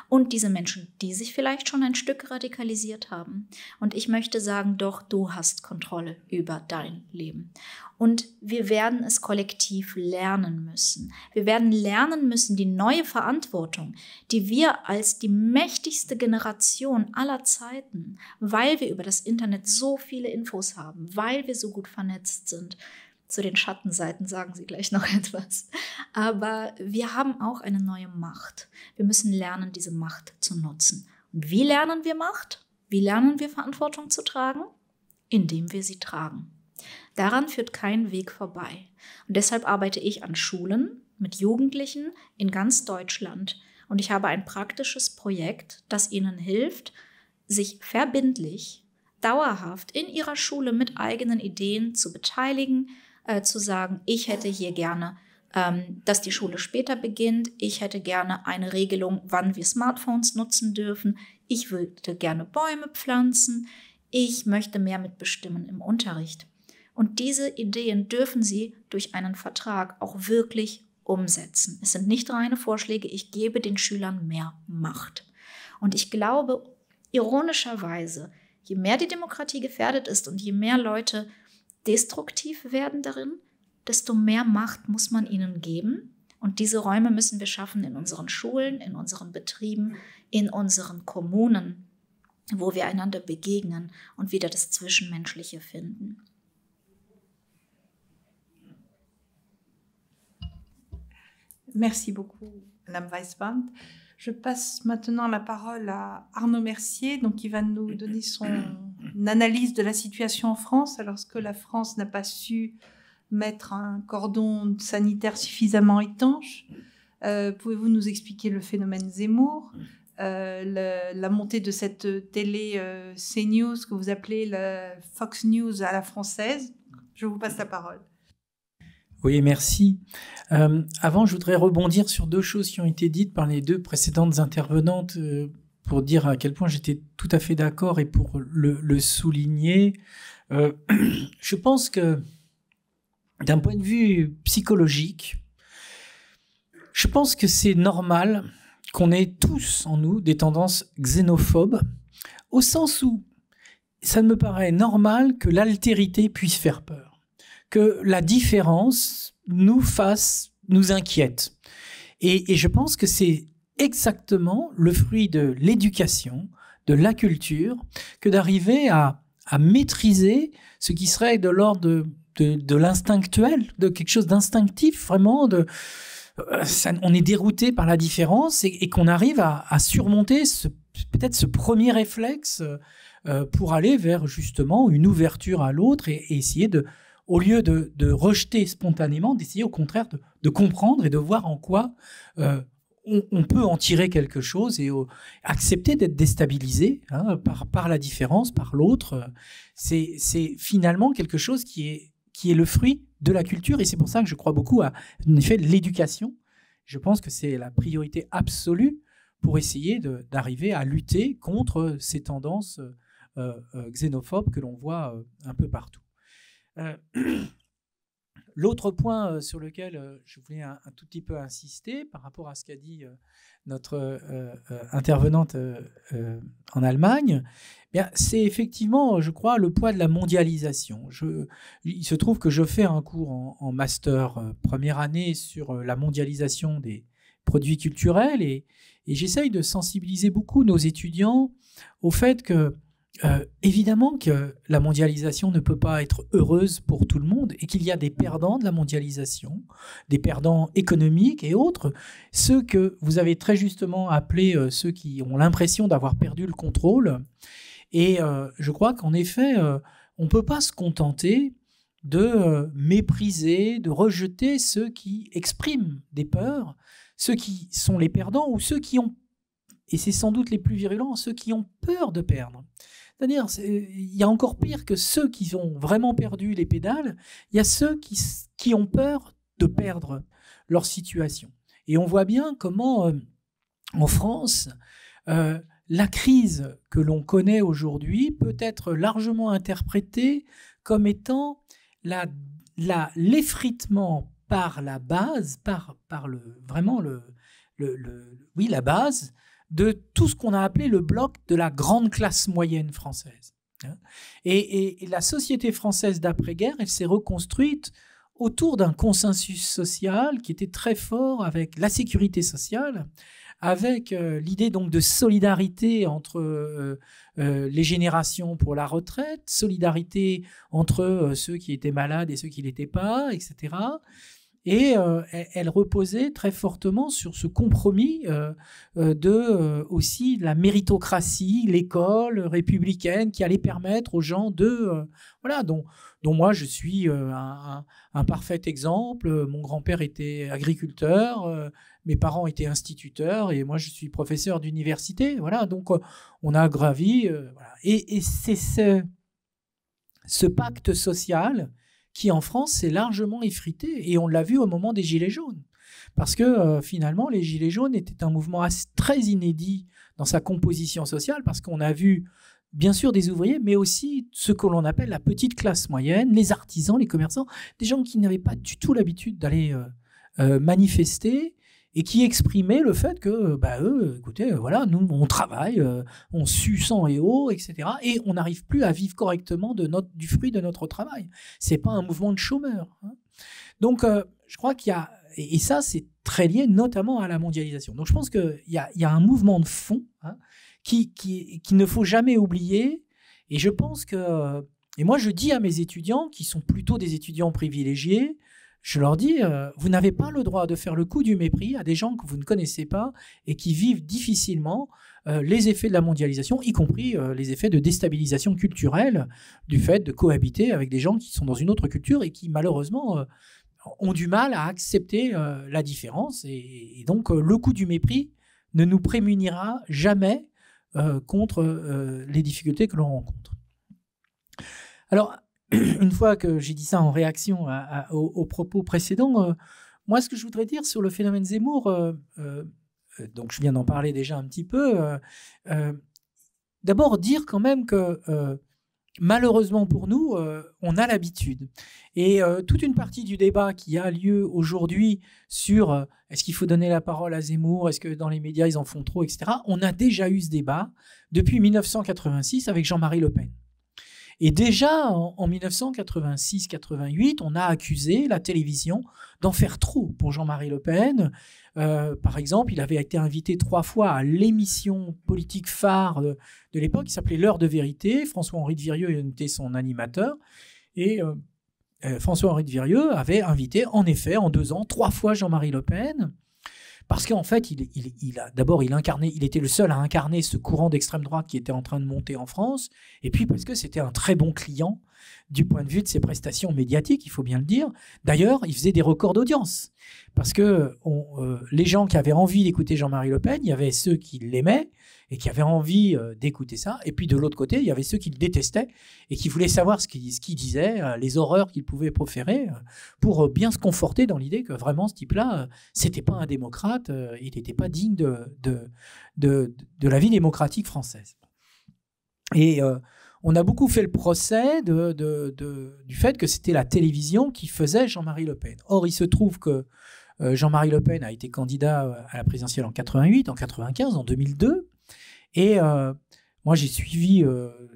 und diese Menschen, die sich vielleicht schon ein Stück radikalisiert haben. Und ich möchte sagen, doch, du hast Kontrolle über dein Leben. Und wir werden es kollektiv lernen müssen. Wir werden lernen müssen, die neue Verantwortung, die wir als die mächtigste Generation aller Zeiten, weil wir über das Internet so viele Infos haben, weil wir so gut vernetzt sind. Zu den Schattenseiten sagen Sie gleich noch etwas. Aber wir haben auch eine neue Macht. Wir müssen lernen, diese Macht zu nutzen. Und wie lernen wir Macht? Wie lernen wir Verantwortung zu tragen? Indem wir sie tragen. Daran führt kein Weg vorbei. Und deshalb arbeite ich an Schulen mit Jugendlichen in ganz Deutschland. Und ich habe ein praktisches Projekt, das ihnen hilft, sich verbindlich, dauerhaft in ihrer Schule mit eigenen Ideen zu beteiligen, zu sagen, ich hätte hier gerne, dass die Schule später beginnt, ich hätte gerne eine Regelung, wann wir Smartphones nutzen dürfen, ich würde gerne Bäume pflanzen, ich möchte mehr mitbestimmen im Unterricht. Und diese Ideen dürfen Sie durch einen Vertrag auch wirklich umsetzen. Es sind nicht reine Vorschläge, ich gebe den Schülern mehr Macht. Und ich glaube, ironischerweise, je mehr die Demokratie gefährdet ist und je mehr Leute destruktiv werden darin, desto mehr Macht muss man ihnen geben. Und diese Räume müssen wir schaffen in unseren Schulen, in unseren Betrieben, in unseren Kommunen, wo wir einander begegnen und wieder das Zwischenmenschliche finden. Merci beaucoup, Madame Weisband. Je passe maintenant la parole à Arnaud Mercier, donc qui va nous donner son analyse de la situation en France, alors que la France n'a pas su mettre un cordon sanitaire suffisamment étanche. Pouvez-vous nous expliquer le phénomène Zemmour, la montée de cette télé CNews que vous appelez la Fox News à la française? Je vous passe la parole. Oui, merci. Avant, je voudrais rebondir sur deux choses qui ont été dites par les deux précédentes intervenantes pour dire à quel point j'étais tout à fait d'accord et pour le souligner. Je pense que d'un point de vue psychologique, je pense que c'est normal qu'on ait tous en nous des tendances xénophobes, au sens où ça me paraît normal que l'altérité puisse faire peur, que la différence nous inquiète. Et je pense que c'est exactement le fruit de l'éducation, de la culture, que d'arriver à maîtriser ce qui serait de l'ordre de l'instinctuel, de quelque chose d'instinctif, vraiment. On est dérouté par la différence et qu'on arrive à surmonter peut-être ce premier réflexe pour aller vers justement une ouverture à l'autre et essayer au lieu de rejeter spontanément, d'essayer au contraire de comprendre et de voir en quoi on peut en tirer quelque chose et accepter d'être déstabilisé par la différence, par l'autre. C'est finalement quelque chose qui est le fruit de la culture et c'est pour ça que je crois beaucoup à en effet l'éducation. je pense que c'est la priorité absolue pour essayer d'arriver à lutter contre ces tendances xénophobes que l'on voit un peu partout. L'autre point sur lequel je voulais un tout petit peu insister par rapport à ce qu'a dit notre intervenante en Allemagne, c'est effectivement, je crois, le poids de la mondialisation. Il se trouve que je fais un cours en master première année sur la mondialisation des produits culturels et j'essaye de sensibiliser beaucoup nos étudiants au fait que évidemment que la mondialisation ne peut pas être heureuse pour tout le monde et qu'il y a des perdants de la mondialisation, des perdants économiques et autres, ceux que vous avez très justement appelés ceux qui ont l'impression d'avoir perdu le contrôle. Et je crois qu'en effet, on ne peut pas se contenter de mépriser, de rejeter ceux qui expriment des peurs, ceux qui sont les perdants ou ceux qui ont, et c'est sans doute les plus virulents, ceux qui ont peur de perdre. C'est-à-dire, il y a encore pire que ceux qui ont vraiment perdu les pédales, il y a ceux qui ont peur de perdre leur situation. Et on voit bien comment, en France, la crise que l'on connaît aujourd'hui peut être largement interprétée comme étant l'effritement par la base, la base, de tout ce qu'on a appelé le bloc de la grande classe moyenne française. Et la société française d'après-guerre, elle s'est reconstruite autour d'un consensus social qui était très fort avec la sécurité sociale, avec l'idée donc de solidarité entre les générations pour la retraite, solidarité entre ceux qui étaient malades et ceux qui ne l'étaient pas, etc. Et elle reposait très fortement sur ce compromis aussi la méritocratie, l'école républicaine qui allait permettre aux gens dont moi je suis un parfait exemple. Mon grand-père était agriculteur, mes parents étaient instituteurs et moi je suis professeur d'université. Voilà, donc on a gravi. Voilà. Et c'est ce pacte social qui en France s'est largement effrité, et on l'a vu au moment des Gilets jaunes. Parce que finalement, les Gilets jaunes étaient un mouvement très inédit dans sa composition sociale, parce qu'on a vu bien sûr des ouvriers, mais aussi ce que l'on appelle la petite classe moyenne, les artisans, les commerçants, des gens qui n'avaient pas du tout l'habitude d'aller manifester, et qui exprimaient le fait que, eux, écoutez, voilà, nous, on travaille, on sue sang et eau, etc. Et on n'arrive plus à vivre correctement du fruit de notre travail. C'est pas un mouvement de chômeurs. Hein. Donc, je crois qu'il y a... Et ça, c'est très lié notamment à la mondialisation. Donc, je pense qu'il y a un mouvement de fond qu'il ne faut jamais oublier. Et je pense que... Et moi, je dis à mes étudiants, qui sont plutôt des étudiants privilégiés, je leur dis, vous n'avez pas le droit de faire le coup du mépris à des gens que vous ne connaissez pas et qui vivent difficilement les effets de la mondialisation, y compris les effets de déstabilisation culturelle du fait de cohabiter avec des gens qui sont dans une autre culture et qui malheureusement ont du mal à accepter la différence. Et donc le coup du mépris ne nous prémunira jamais contre les difficultés que l'on rencontre. Alors, une fois que j'ai dit ça en réaction aux propos précédents, moi, ce que je voudrais dire sur le phénomène Zemmour, donc je viens d'en parler déjà un petit peu, d'abord dire quand même que malheureusement pour nous, on a l'habitude. Et toute une partie du débat qui a lieu aujourd'hui sur est-ce qu'il faut donner la parole à Zemmour, est-ce que dans les médias ils en font trop, etc. On a déjà eu ce débat depuis 1986 avec Jean-Marie Le Pen. Et déjà, en 1986-88, on a accusé la télévision d'en faire trop pour Jean-Marie Le Pen. Par exemple, il avait été invité 3 fois à l'émission politique phare de l'époque, qui s'appelait L'heure de vérité. François-Henri de Virieu était son animateur. Et François-Henri de Virieu avait invité, en effet, en 2 ans, 3 fois Jean-Marie Le Pen. Parce qu'en fait, il était le seul à incarner ce courant d'extrême droite qui était en train de monter en France, et puis parce que c'était un très bon client du point de vue de ses prestations médiatiques, il faut bien le dire. D'ailleurs, il faisait des records d'audience. Parce que les gens qui avaient envie d'écouter Jean-Marie Le Pen, il y avait ceux qui l'aimaient et qui avaient envie d'écouter ça. Et puis de l'autre côté, il y avait ceux qui le détestaient et qui voulaient savoir ce qu'il disait, les horreurs qu'il pouvait proférer, pour bien se conforter dans l'idée que vraiment ce type-là, c'était pas un démocrate, il n'était pas digne de la vie démocratique française. Et on a beaucoup fait le procès du fait que c'était la télévision qui faisait Jean-Marie Le Pen. Or, il se trouve que Jean-Marie Le Pen a été candidat à la présidentielle en 88, en 95, en 2002. Et moi, j'ai suivi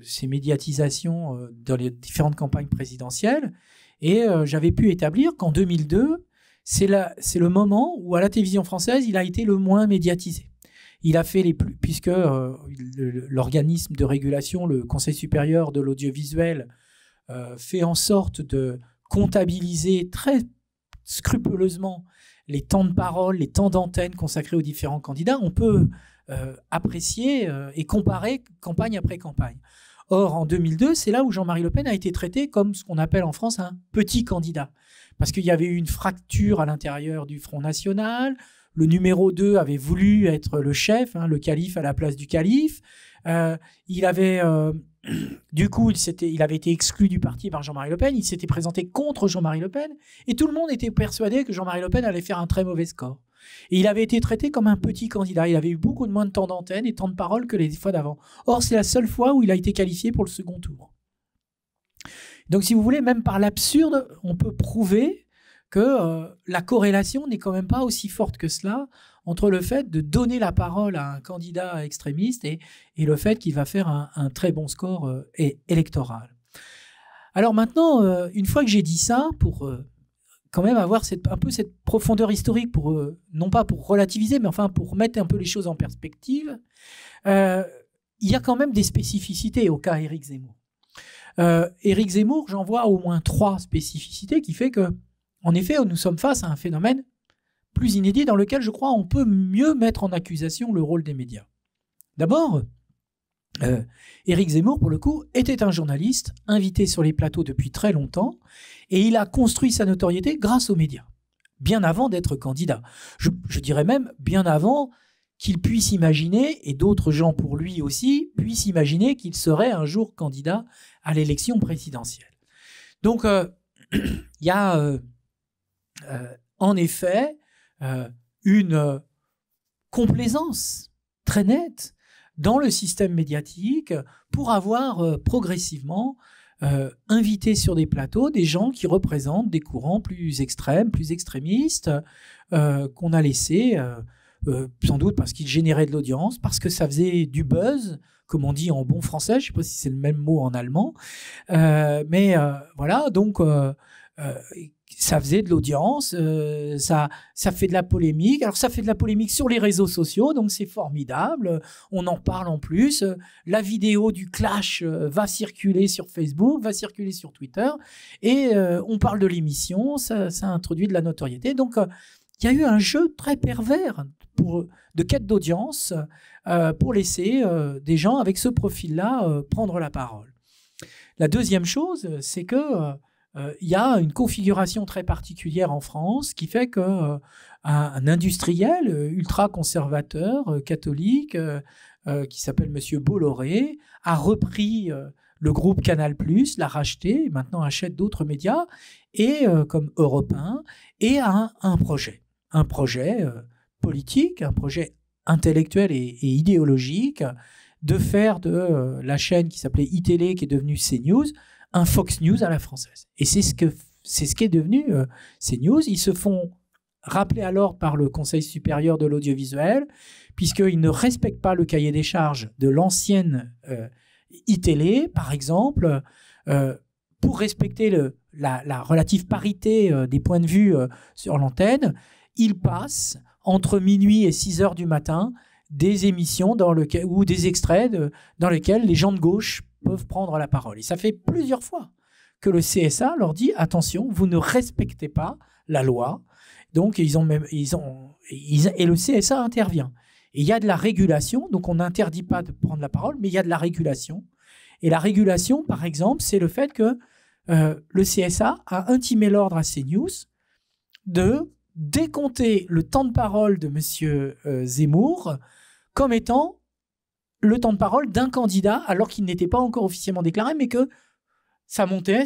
ces médiatisations dans les différentes campagnes présidentielles. Et j'avais pu établir qu'en 2002, c'est le moment où, à la télévision française, il a été le moins médiatisé. Il a fait puisque l'organisme de régulation, le Conseil supérieur de l'audiovisuel, fait en sorte de comptabiliser très scrupuleusement les temps de parole, les temps d'antenne consacrés aux différents candidats. On peut apprécier et comparer campagne après campagne. Or, en 2002, c'est là où Jean-Marie Le Pen a été traité comme ce qu'on appelle en France un petit candidat. Parce qu'il y avait eu une fracture à l'intérieur du Front National. Le numéro 2 avait voulu être le chef, le calife à la place du calife. Il avait, du coup, il avait été exclu du parti par Jean-Marie Le Pen. Il s'était présenté contre Jean-Marie Le Pen. Et tout le monde était persuadé que Jean-Marie Le Pen allait faire un très mauvais score. Et il avait été traité comme un petit candidat. Il avait eu beaucoup moins de temps d'antenne et temps de parole que les fois d'avant. Or, c'est la seule fois où il a été qualifié pour le second tour. Donc, si vous voulez, même par l'absurde, on peut prouver que la corrélation n'est quand même pas aussi forte que cela entre le fait de donner la parole à un candidat extrémiste et le fait qu'il va faire un très bon score électoral. Alors maintenant, une fois que j'ai dit ça, pour quand même avoir un peu cette profondeur historique, non pas pour relativiser, mais enfin pour mettre un peu les choses en perspective, il y a quand même des spécificités au cas Éric Zemmour. Éric Zemmour, j'en vois au moins 3 spécificités qui fait que, en effet, nous sommes face à un phénomène plus inédit dans lequel, je crois, on peut mieux mettre en accusation le rôle des médias. D'abord, Éric Zemmour, pour le coup, était un journaliste invité sur les plateaux depuis très longtemps et il a construit sa notoriété grâce aux médias, bien avant d'être candidat. Je dirais même bien avant qu'il puisse imaginer, et d'autres gens pour lui aussi, puissent imaginer qu'il serait un jour candidat à l'élection présidentielle. Donc, il y a en effet une complaisance très nette dans le système médiatique pour avoir progressivement invité sur des plateaux des gens qui représentent des courants plus extrêmes, plus extrémistes, qu'on a laissés, sans doute parce qu'ils généraient de l'audience, parce que ça faisait du buzz, comme on dit en bon français, je ne sais pas si c'est le même mot en allemand, mais voilà, donc ça faisait de l'audience, ça fait de la polémique. Alors ça fait de la polémique sur les réseaux sociaux, donc c'est formidable, on en parle en plus. La vidéo du clash va circuler sur Facebook, va circuler sur Twitter, et on parle de l'émission, ça introduit de la notoriété. Donc il y a eu un jeu très pervers de quête d'audience pour laisser des gens avec ce profil-là prendre la parole. La deuxième chose, c'est que il y a une configuration très particulière en France qui fait qu'un industriel ultra-conservateur, catholique, qui s'appelle M. Bolloré, a repris le groupe Canal+, l'a racheté, et maintenant achète d'autres médias, et comme Europe 1, et a un projet politique, un projet intellectuel et idéologique, de faire de la chaîne qui s'appelait iTélé, qui est devenue CNews, un Fox News à la française. Et c'est ce qu'est devenu CNews. Ils se font rappeler alors par le Conseil supérieur de l'audiovisuel, puisqu'ils ne respectent pas le cahier des charges de l'ancienne iTélé, par exemple, pour respecter la relative parité des points de vue sur l'antenne. Ils passent entre minuit et 6 heures du matin des émissions ou des extraits dans lesquels les gens de gauche peuvent prendre la parole. Et ça fait plusieurs fois que le CSA leur dit « Attention, vous ne respectez pas la loi ». Donc, et le CSA intervient. Et il y a de la régulation, donc on n'interdit pas de prendre la parole, mais il y a de la régulation. Et la régulation, par exemple, c'est le fait que le CSA a intimé l'ordre à CNews de décompter le temps de parole de M. Zemmour comme étant le temps de parole d'un candidat, alors qu'il n'était pas encore officiellement déclaré, mais que ça montait.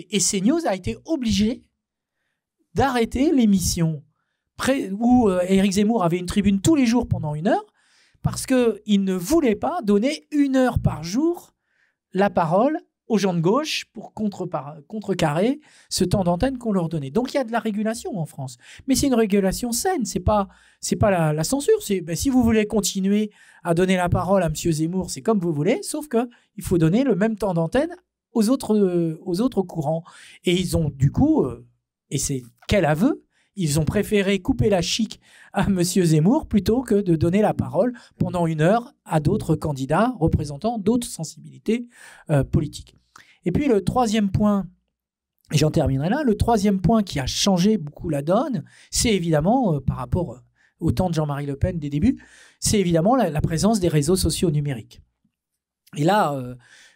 Et CNews a été obligé d'arrêter l'émission où Éric Zemmour avait une tribune tous les jours pendant 1 heure, parce qu'il ne voulait pas donner 1 heure par jour la parole aux gens de gauche pour contrecarrer ce temps d'antenne qu'on leur donnait. Donc il y a de la régulation en France. Mais c'est une régulation saine, c'est pas la censure. Si vous voulez continuer à donner la parole à M. Zemmour, c'est comme vous voulez, sauf qu'il faut donner le même temps d'antenne aux autres courants. Et ils ont du coup, et c'est quel aveu, ils ont préféré couper la chic à M. Zemmour plutôt que de donner la parole pendant 1 heure à d'autres candidats représentant d'autres sensibilités politiques. Et puis le troisième point, et j'en terminerai là, le troisième point qui a changé beaucoup la donne, c'est évidemment, par rapport au temps de Jean-Marie Le Pen des débuts, c'est évidemment la présence des réseaux sociaux numériques. Et là,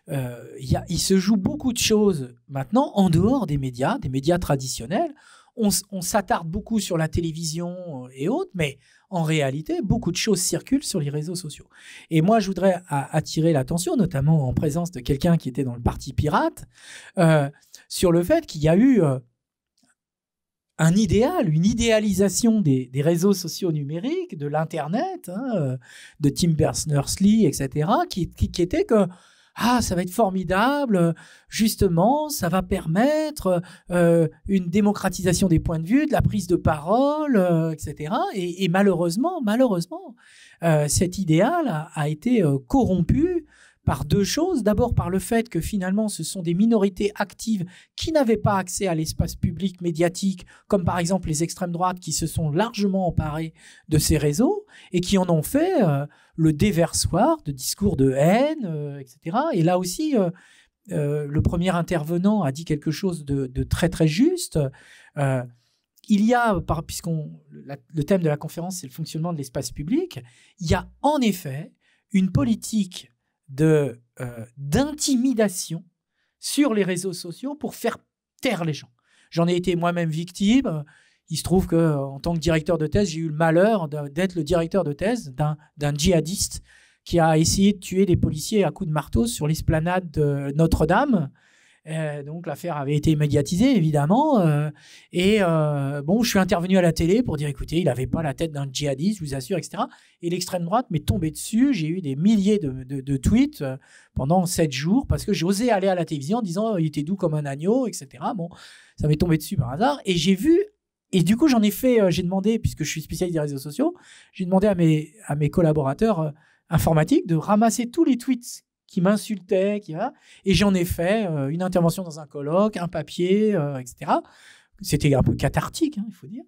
il se joue beaucoup de choses maintenant en dehors des médias traditionnels. On s'attarde beaucoup sur la télévision et autres, mais en réalité, beaucoup de choses circulent sur les réseaux sociaux. Et moi, je voudrais attirer l'attention, notamment en présence de quelqu'un qui était dans le Parti pirate, sur le fait qu'il y a eu un idéal, une idéalisation des réseaux sociaux numériques, de l'Internet, de Tim Berners-Lee, etc., qui était que ça va être formidable, justement, ça va permettre une démocratisation des points de vue, de la prise de parole, etc. Et malheureusement, cet idéal a été corrompu par 2 choses. D'abord, par le fait que finalement, ce sont des minorités actives qui n'avaient pas accès à l'espace public médiatique, comme par exemple les extrêmes droites qui se sont largement emparés de ces réseaux et qui en ont fait le déversoir de discours de haine, etc. Et là aussi, le premier intervenant a dit quelque chose de très très juste. Il y a, le thème de la conférence, c'est le fonctionnement de l'espace public, il y a en effet une politique d'intimidation sur les réseaux sociaux pour faire taire les gens. J'en ai été moi-même victime. Il se trouve qu'en tant que directeur de thèse, j'ai eu le malheur d'être le directeur de thèse d'un djihadiste qui a essayé de tuer des policiers à coups de marteau sur l'esplanade de Notre-Dame. Donc l'affaire avait été médiatisée, évidemment. Je suis intervenu à la télé pour dire, écoutez, il n'avait pas la tête d'un djihadiste, je vous assure, etc. Et l'extrême droite m'est tombée dessus. J'ai eu des milliers de tweets pendant 7 jours parce que j'osais aller à la télévision en disant, il était doux comme un agneau, etc. Bon, ça m'est tombé dessus par hasard. Et j'ai vu, et du coup, j'ai demandé, puisque je suis spécialiste des réseaux sociaux, j'ai demandé à mes collaborateurs informatiques de ramasser tous les tweets qui m'insultaient, et j'en ai fait une intervention dans un colloque, un papier, etc. C'était un peu cathartique, il faut dire.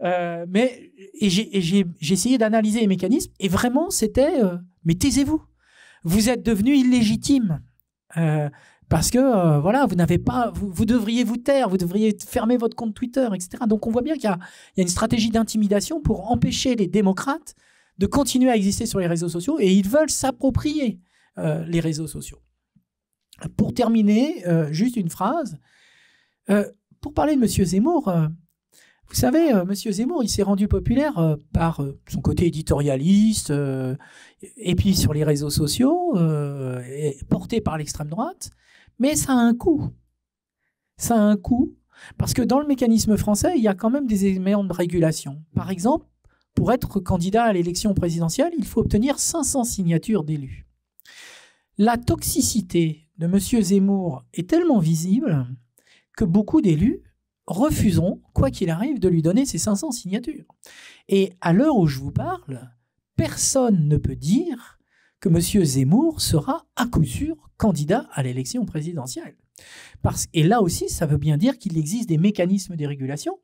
Mais j'ai essayé d'analyser les mécanismes, et vraiment, c'était mais taisez-vous. Vous êtes devenu illégitime. Parce que, vous n'avez pas... Vous devriez vous taire, vous devriez fermer votre compte Twitter, etc. Donc, on voit bien qu'il y a une stratégie d'intimidation pour empêcher les démocrates de continuer à exister sur les réseaux sociaux, et ils veulent s'approprier les réseaux sociaux. Pour terminer, juste une phrase. Pour parler de M. Zemmour, vous savez, M. Zemmour, il s'est rendu populaire par son côté éditorialiste, et puis sur les réseaux sociaux, porté par l'extrême droite, mais ça a un coût. Ça a un coût, parce que dans le mécanisme français, il y a quand même des éléments de régulation. Par exemple, pour être candidat à l'élection présidentielle, il faut obtenir 500 signatures d'élus. La toxicité de M. Zemmour est tellement visible que beaucoup d'élus refuseront, quoi qu'il arrive, de lui donner ces 500 signatures. Et à l'heure où je vous parle, personne ne peut dire que M. Zemmour sera à coup sûr candidat à l'élection présidentielle. Et là aussi, ça veut bien dire qu'il existe des mécanismes de régulation,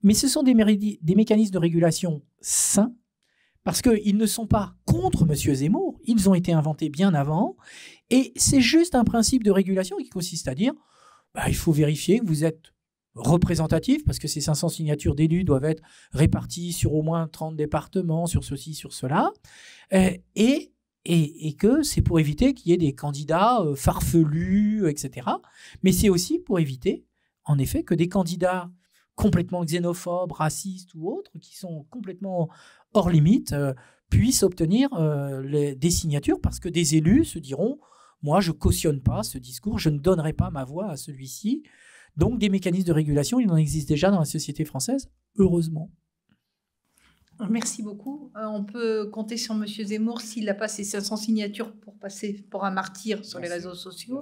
mais ce sont des mécanismes de régulation sains, parce qu'ils ne sont pas contre M. Zemmour, ils ont été inventés bien avant, et c'est juste un principe de régulation qui consiste à dire il faut vérifier que vous êtes représentatif, parce que ces 500 signatures d'élus doivent être réparties sur au moins 30 départements, sur ceci, sur cela, et et que c'est pour éviter qu'il y ait des candidats farfelus, etc. Mais c'est aussi pour éviter, en effet, que des candidats complètement xénophobes, racistes ou autres, qui sont complètement hors limite, puissent obtenir des signatures, parce que des élus se diront « moi, je cautionne pas ce discours, je ne donnerai pas ma voix à celui-ci ». Donc, des mécanismes de régulation, il en existe déjà dans la société française, heureusement. Merci beaucoup. On peut compter sur M. Zemmour s'il a pas ses 500 signatures pour passer pour un martyr sur les réseaux sociaux.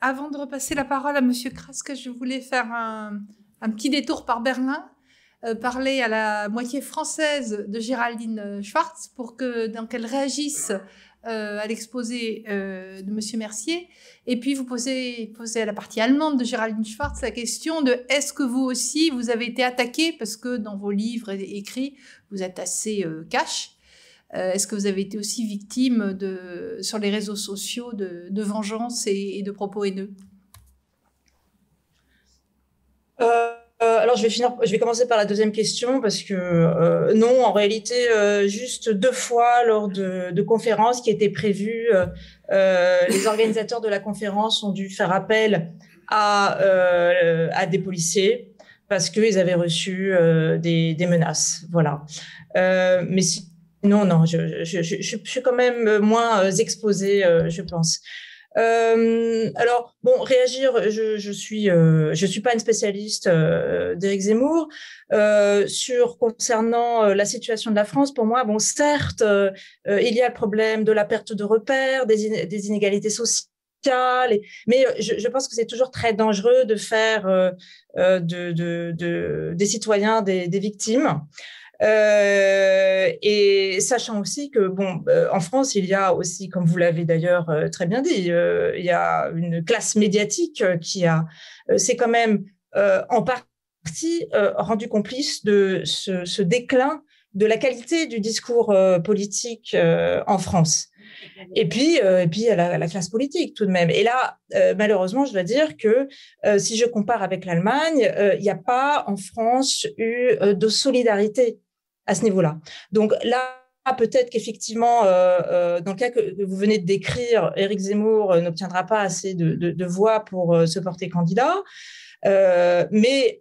Avant de repasser la parole à M. Kraske, je voulais faire un petit détour par Berlin, parler à la moitié française de Géraldine Schwartz pour qu'elle réagisse à l'exposé de M. Mercier, et puis vous posez à la partie allemande de Géraldine Schwartz la question de est-ce que vous aussi vous avez été attaqué, parce que dans vos livres écrits vous êtes assez cash, est-ce que vous avez été aussi victime sur les réseaux sociaux de vengeance et de propos haineux? Alors, je vais commencer par la deuxième question parce que non, en réalité, juste 2 fois lors de conférences qui étaient prévues, les organisateurs de la conférence ont dû faire appel à des policiers parce qu'ils avaient reçu des menaces. Voilà. Mais sinon, non, je suis quand même moins exposée, je pense. Alors bon, réagir, je suis pas une spécialiste d'Éric Zemmour concernant la situation de la France. Pour moi, bon, certes, il y a le problème de la perte de repères, des inégalités sociales, mais je pense que c'est toujours très dangereux de faire des citoyens des victimes. Et sachant aussi que en France, il y a aussi, comme vous l'avez d'ailleurs très bien dit, il y a une classe médiatique qui c'est quand même en partie rendu complice de ce déclin de la qualité du discours politique en France. Et puis il y a la classe politique tout de même. Et là, malheureusement, je dois dire que si je compare avec l'Allemagne, il n'y a pas en France eu de solidarité à ce niveau-là. Donc là, peut-être qu'effectivement, dans le cas que vous venez de décrire, Éric Zemmour n'obtiendra pas assez de voix pour se porter candidat. Mais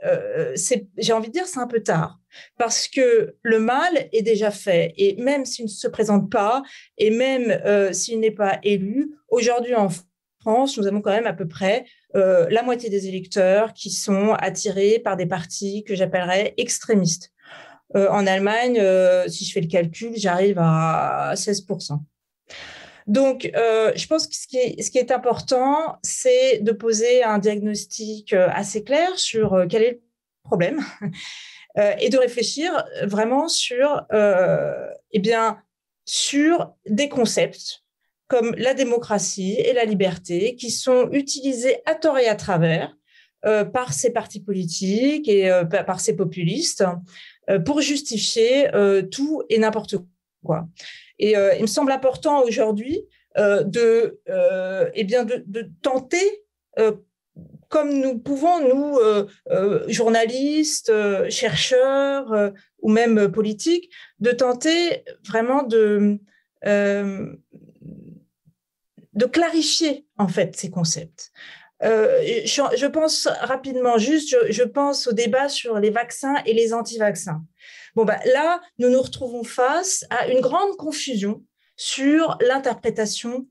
j'ai envie de dire, c'est un peu tard. Parce que le mal est déjà fait. Et même s'il ne se présente pas, et même s'il n'est pas élu, aujourd'hui en France, nous avons quand même à peu près la moitié des électeurs qui sont attirés par des partis que j'appellerais extrémistes. En Allemagne, si je fais le calcul, j'arrive à 16%. Donc, je pense que ce qui est important, c'est de poser un diagnostic assez clair sur quel est le problème et de réfléchir vraiment sur des concepts comme la démocratie et la liberté qui sont utilisés à tort et à travers par ces partis politiques et par ces populistes pour justifier tout et n'importe quoi. Et il me semble important aujourd'hui de tenter, comme nous pouvons, nous, journalistes, chercheurs ou même politiques, de tenter vraiment de clarifier en fait ces concepts. Je pense rapidement, je pense au débat sur les vaccins et les anti-vaccins. Là, nous nous retrouvons face à une grande confusion sur l'interprétation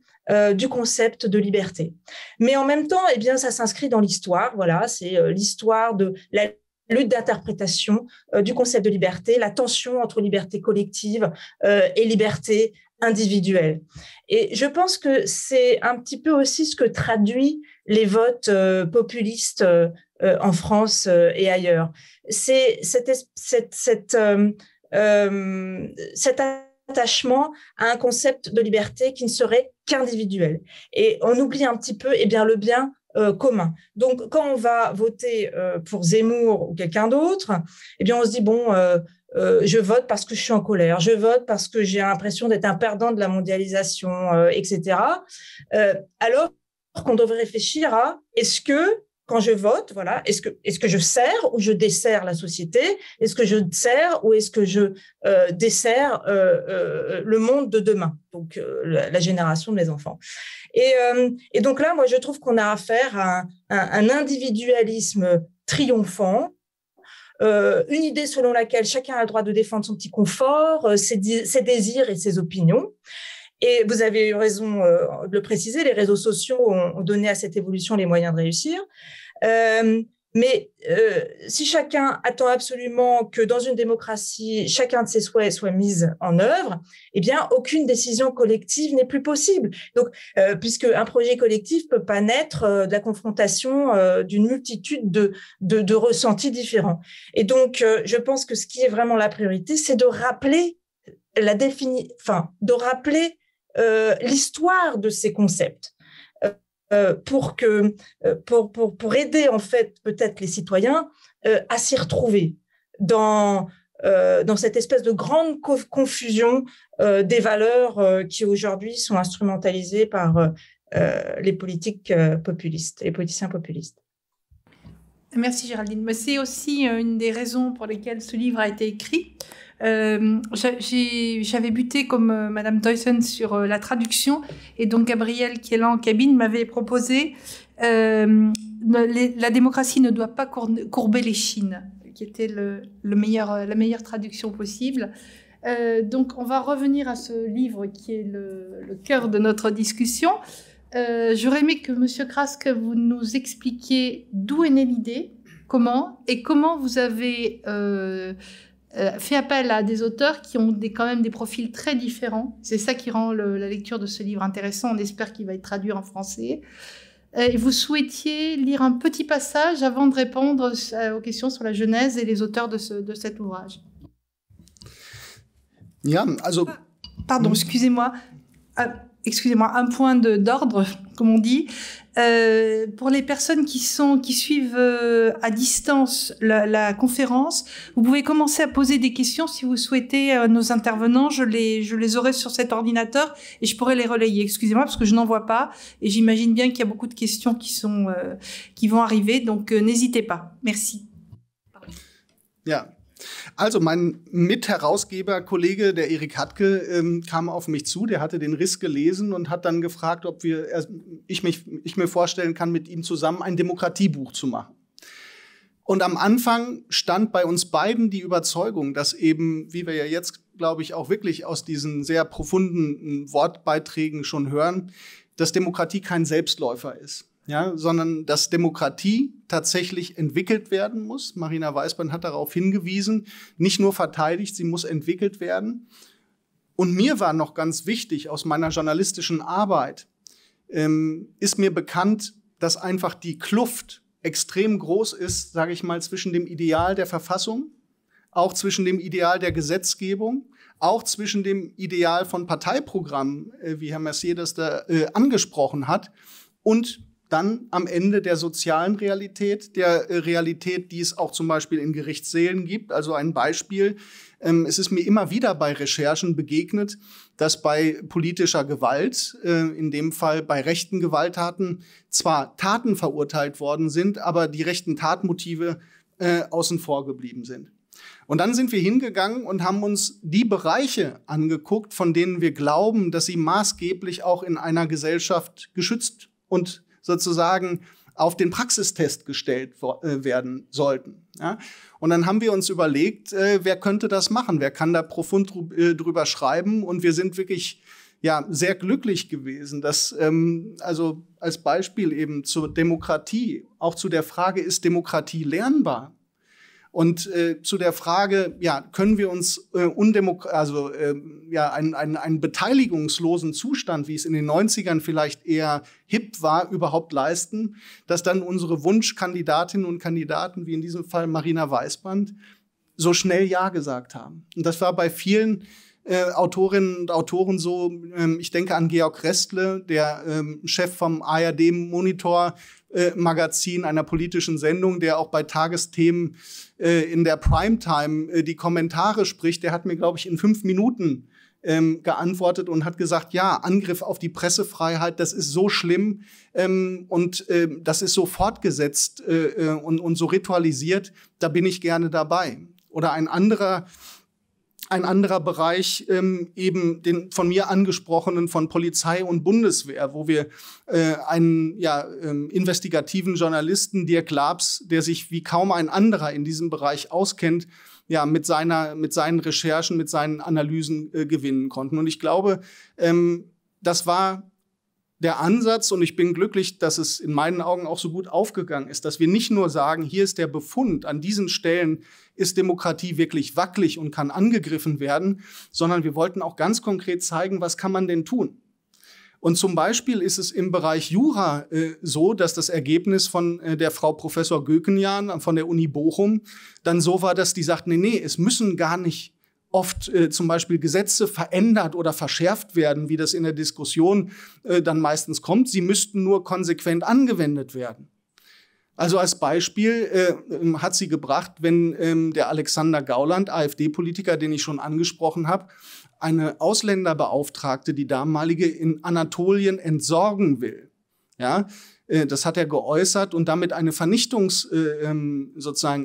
du concept de liberté. Mais en même temps, ça s'inscrit dans l'histoire. Voilà, c'est l'histoire de la lutte d'interprétation du concept de liberté, la tension entre liberté collective et liberté individuelle. Et je pense que c'est un petit peu aussi ce que traduit les votes populistes en France et ailleurs. C'est cet attachement à un concept de liberté qui ne serait qu'individuel. Et on oublie un petit peu le bien commun. Donc, quand on va voter pour Zemmour ou quelqu'un d'autre, on se dit, je vote parce que je suis en colère, je vote parce que j'ai l'impression d'être un perdant de la mondialisation, etc. Alors qu'on devrait réfléchir à est-ce que quand je vote, voilà, est-ce que je sers ou je desserre la société? Est-ce que je sers ou est-ce que je desserre le monde de demain, donc la génération de mes enfants? Et donc là, moi, je trouve qu'on a affaire à un individualisme triomphant, une idée selon laquelle chacun a le droit de défendre son petit confort, ses désirs et ses opinions. Et vous avez eu raison de le préciser, les réseaux sociaux ont donné à cette évolution les moyens de réussir. Mais si chacun attend absolument que dans une démocratie, chacun de ses souhaits soit mis en œuvre, eh bien, aucune décision collective n'est plus possible. Donc, puisque un projet collectif peut pas naître de la confrontation d'une multitude de ressentis différents. Et donc, je pense que ce qui est vraiment la priorité, c'est de rappeler l'histoire de ces concepts. Pour aider en fait peut-être les citoyens à s'y retrouver dans cette espèce de grande confusion des valeurs qui aujourd'hui sont instrumentalisées par les politiques populistes, les politiciens populistes. Merci Géraldine. Mais c'est aussi une des raisons pour lesquelles ce livre a été écrit. J'avais buté comme Madame Thyssen sur la traduction, et donc Gabriel, qui est là en cabine, m'avait proposé la démocratie ne doit pas courber les chines, qui était la meilleure traduction possible. Donc on va revenir à ce livre qui est le cœur de notre discussion. J'aurais aimé que Monsieur Kraske, vous nous expliquiez d'où est née l'idée, comment vous avez fait appel à des auteurs qui ont quand même des profils très différents. C'est ça qui rend la lecture de ce livre intéressant. On espère qu'il va être traduit en français. Et vous souhaitiez lire un petit passage avant de répondre aux questions sur la Genèse et les auteurs de cet ouvrage. Ja, also... Pardon, excusez-moi, un point d'ordre, comme on dit. Pour les personnes qui suivent à distance la conférence, vous pouvez commencer à poser des questions si vous souhaitez à nos intervenants. Je les aurai sur cet ordinateur et je pourrai les relayer. Excusez-moi parce que je n'en vois pas et j'imagine bien qu'il y a beaucoup de questions qui vont arriver. Donc n'hésitez pas. Merci. Ja. Also mein Mitherausgeber, Kollege, der Erik Hatke, kam auf mich zu, der hatte den Riss gelesen und hat dann gefragt, ob ich mir vorstellen kann, mit ihm zusammen ein Demokratiebuch zu machen. Und am Anfang stand bei uns beiden die Überzeugung, dass eben, wie wir ja jetzt, glaube ich, auch wirklich aus diesen sehr profunden Wortbeiträgen schon hören, dass Demokratie kein Selbstläufer ist. Ja, sondern dass Demokratie tatsächlich entwickelt werden muss. Marina Weißband hat darauf hingewiesen, nicht nur verteidigt, sie muss entwickelt werden. Und mir war noch ganz wichtig aus meiner journalistischen Arbeit, ist mir bekannt, dass einfach die Kluft extrem groß ist, sage ich mal, zwischen dem Ideal der Verfassung, auch zwischen dem Ideal der Gesetzgebung, auch zwischen dem Ideal von Parteiprogrammen, wie Herr Mercier das da angesprochen hat, und dann am Ende der sozialen Realität, der Realität, die es auch zum Beispiel in Gerichtssälen gibt. Also ein Beispiel, es ist mir immer wieder bei Recherchen begegnet, dass bei politischer Gewalt, in dem Fall bei rechten Gewalttaten, zwar Taten verurteilt worden sind, aber die rechten Tatmotive außen vor geblieben sind. Und dann sind wir hingegangen und haben uns die Bereiche angeguckt, von denen wir glauben, dass sie maßgeblich auch in einer Gesellschaft geschützt und sozusagen auf den Praxistest gestellt werden sollten. Ja? Und dann haben wir uns überlegt, wer könnte das machen? Wer kann da profund drüber schreiben? Und wir sind wirklich sehr glücklich gewesen, dass also als Beispiel eben zur Demokratie, auch zu der Frage, ist Demokratie lernbar? Und zu der Frage, können wir uns einen beteiligungslosen Zustand, wie es in den 90ern vielleicht eher hip war, überhaupt leisten, dass dann unsere Wunschkandidatinnen und Kandidaten, wie in diesem Fall Marina Weißband, so schnell Ja gesagt haben. Und das war bei vielen Autorinnen und Autoren so. Ich denke an Georg Restle, der Chef vom ARD-Monitor-Magazin, einer politischen Sendung, der auch bei Tagesthemen in der Primetime die Kommentare spricht. Der hat mir, glaube ich, in 5 Minuten geantwortet und hat gesagt, ja, Angriff auf die Pressefreiheit, das ist so schlimm und das ist so fortgesetzt und so ritualisiert, da bin ich gerne dabei. Oder ein anderer Bereich, eben den von mir angesprochenen von Polizei und Bundeswehr, wo wir einen investigativen Journalisten, Dirk Labs, der sich wie kaum ein anderer in diesem Bereich auskennt, ja, mit seinen Recherchen, mit seinen Analysen gewinnen konnten. Und ich glaube, das war der Ansatz, und ich bin glücklich, dass es in meinen Augen auch so gut aufgegangen ist, dass wir nicht nur sagen, hier ist der Befund, an diesen Stellen ist Demokratie wirklich wackelig und kann angegriffen werden, sondern wir wollten auch ganz konkret zeigen, was kann man denn tun? Und zum Beispiel ist es im Bereich Jura so, dass das Ergebnis von der Frau Professor Gökenjan von der Uni Bochum dann so war, dass die sagt, nee, es müssen gar nicht oft zum Beispiel Gesetze verändert oder verschärft werden, wie das in der Diskussion dann meistens kommt. Sie müssten nur konsequent angewendet werden. Also als Beispiel hat sie gebracht, wenn der Alexander Gauland, AfD-Politiker, den ich schon angesprochen habe, eine Ausländerbeauftragte, die damalige, in Anatolien entsorgen will. Ja, das hat er geäußert und damit eine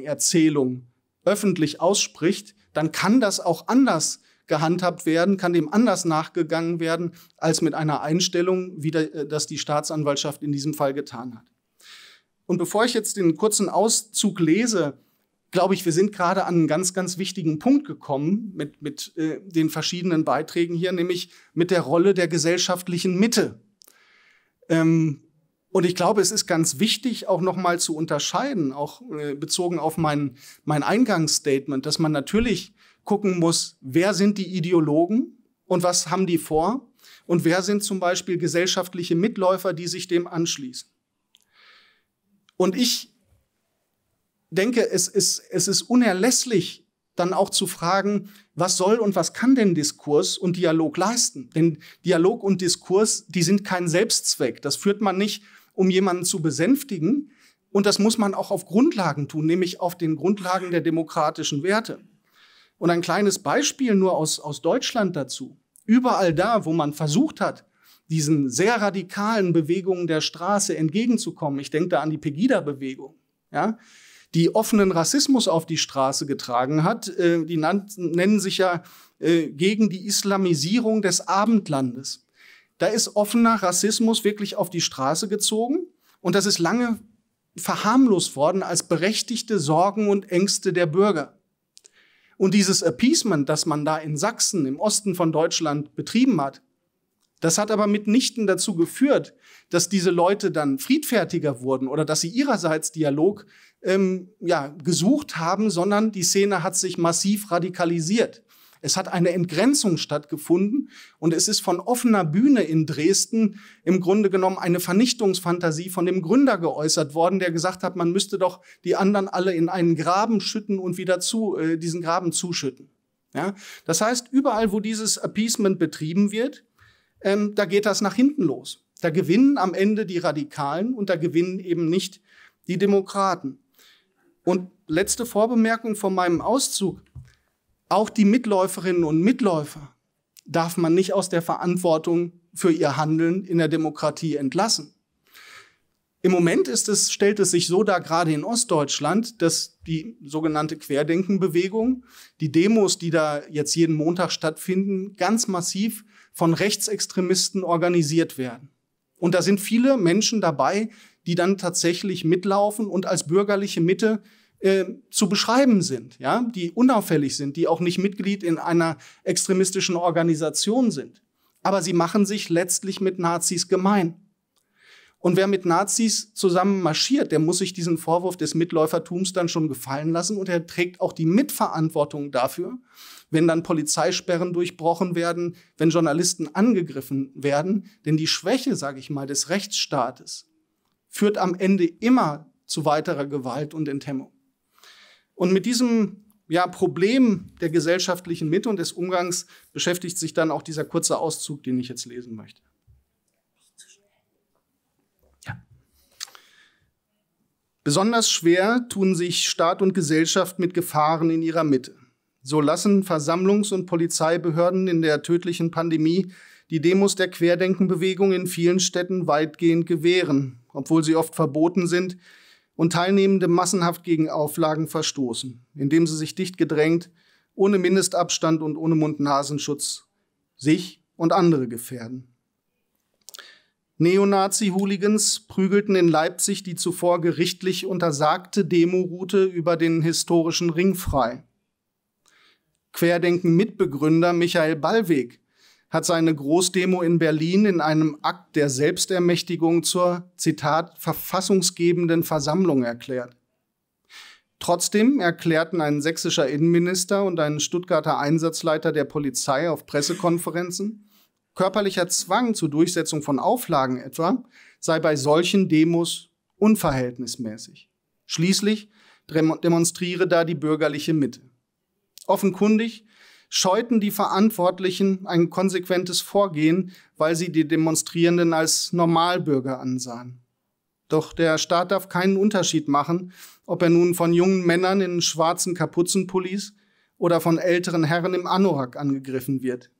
Erzählung öffentlich ausspricht, dann kann das auch anders gehandhabt werden, kann dem anders nachgegangen werden, als mit einer Einstellung, wie das die Staatsanwaltschaft in diesem Fall getan hat. Und bevor ich jetzt den kurzen Auszug lese, glaube ich, wir sind gerade an einen ganz, ganz wichtigen Punkt gekommen mit den verschiedenen Beiträgen hier, nämlich mit der Rolle der gesellschaftlichen Mitte. Und ich glaube, es ist ganz wichtig, auch noch mal zu unterscheiden, auch bezogen auf mein Eingangsstatement, dass man natürlich gucken muss, wer sind die Ideologen und was haben die vor und wer sind zum Beispiel gesellschaftliche Mitläufer, die sich dem anschließen. Und ich denke, es ist unerlässlich, dann auch zu fragen, was soll und was kann denn Diskurs und Dialog leisten? Denn Dialog und Diskurs, die sind kein Selbstzweck. Das führt man nicht, um jemanden zu besänftigen. Und das muss man auch auf Grundlagen tun, nämlich auf den Grundlagen der demokratischen Werte. Und ein kleines Beispiel nur aus Deutschland dazu. Überall da, wo man versucht hat, diesen sehr radikalen Bewegungen der Straße entgegenzukommen, ich denke da an die Pegida-Bewegung, ja, die offenen Rassismus auf die Straße getragen hat, die nennen sich ja gegen die Islamisierung des Abendlandes. Da ist offener Rassismus wirklich auf die Straße gezogen und das ist lange verharmlost worden als berechtigte Sorgen und Ängste der Bürger. Und dieses Appeasement, das man da in Sachsen, im Osten von Deutschland betrieben hat, das hat aber mitnichten dazu geführt, dass diese Leute dann friedfertiger wurden oder dass sie ihrerseits Dialog gesucht haben, sondern die Szene hat sich massiv radikalisiert. Es hat eine Entgrenzung stattgefunden und es ist von offener Bühne in Dresden im Grunde genommen eine Vernichtungsfantasie von dem Gründer geäußert worden, der gesagt hat, man müsste doch die anderen alle in einen Graben schütten und wieder diesen Graben zuschütten. Ja? Das heißt, überall, wo dieses Appeasement betrieben wird, da geht das nach hinten los. Da gewinnen am Ende die Radikalen und da gewinnen eben nicht die Demokraten. Und letzte Vorbemerkung von meinem Auszug. Auch die Mitläuferinnen und Mitläufer darf man nicht aus der Verantwortung für ihr Handeln in der Demokratie entlassen. Im Moment stellt es sich so dar, gerade in Ostdeutschland, dass die sogenannte Querdenkenbewegung, die Demos, die da jetzt jeden Montag stattfinden, ganz massiv von Rechtsextremisten organisiert werden. Und da sind viele Menschen dabei, die dann tatsächlich mitlaufen und als bürgerliche Mitte zu beschreiben sind, ja, die unauffällig sind, die auch nicht Mitglied in einer extremistischen Organisation sind. Aber sie machen sich letztlich mit Nazis gemein. Und wer mit Nazis zusammen marschiert, der muss sich diesen Vorwurf des Mitläufertums dann schon gefallen lassen und er trägt auch die Mitverantwortung dafür, wenn dann Polizeisperren durchbrochen werden, wenn Journalisten angegriffen werden. Denn die Schwäche, sage ich mal, des Rechtsstaates führt am Ende immer zu weiterer Gewalt und Enthemmung. Und mit diesem Problem der gesellschaftlichen Mitte und des Umgangs beschäftigt sich dann auch dieser kurze Auszug, den ich jetzt lesen möchte. Ja. Besonders schwer tun sich Staat und Gesellschaft mit Gefahren in ihrer Mitte. So lassen Versammlungs- und Polizeibehörden in der tödlichen Pandemie die Demos der Querdenkenbewegung in vielen Städten weitgehend gewähren, obwohl sie oft verboten sind und Teilnehmende massenhaft gegen Auflagen verstoßen, indem sie sich dicht gedrängt, ohne Mindestabstand und ohne Mund-Nasenschutz sich und andere gefährden. Neonazi-Hooligans prügelten in Leipzig die zuvor gerichtlich untersagte Demoroute über den historischen Ring frei. Querdenken-Mitbegründer Michael Ballweg hat seine Großdemo in Berlin in einem Akt der Selbstermächtigung zur, Zitat, verfassungsgebenden Versammlung erklärt. Trotzdem erklärten ein sächsischer Innenminister und ein Stuttgarter Einsatzleiter der Polizei auf Pressekonferenzen, körperlicher Zwang zur Durchsetzung von Auflagen etwa sei bei solchen Demos unverhältnismäßig. Schließlich demonstriere da die bürgerliche Mitte. Offenkundig scheuten die Verantwortlichen ein konsequentes Vorgehen, weil sie die Demonstrierenden als Normalbürger ansahen. Doch der Staat darf keinen Unterschied machen, ob er nun von jungen Männern in schwarzen Kapuzenpullis oder von älteren Herren im Anorak angegriffen wird.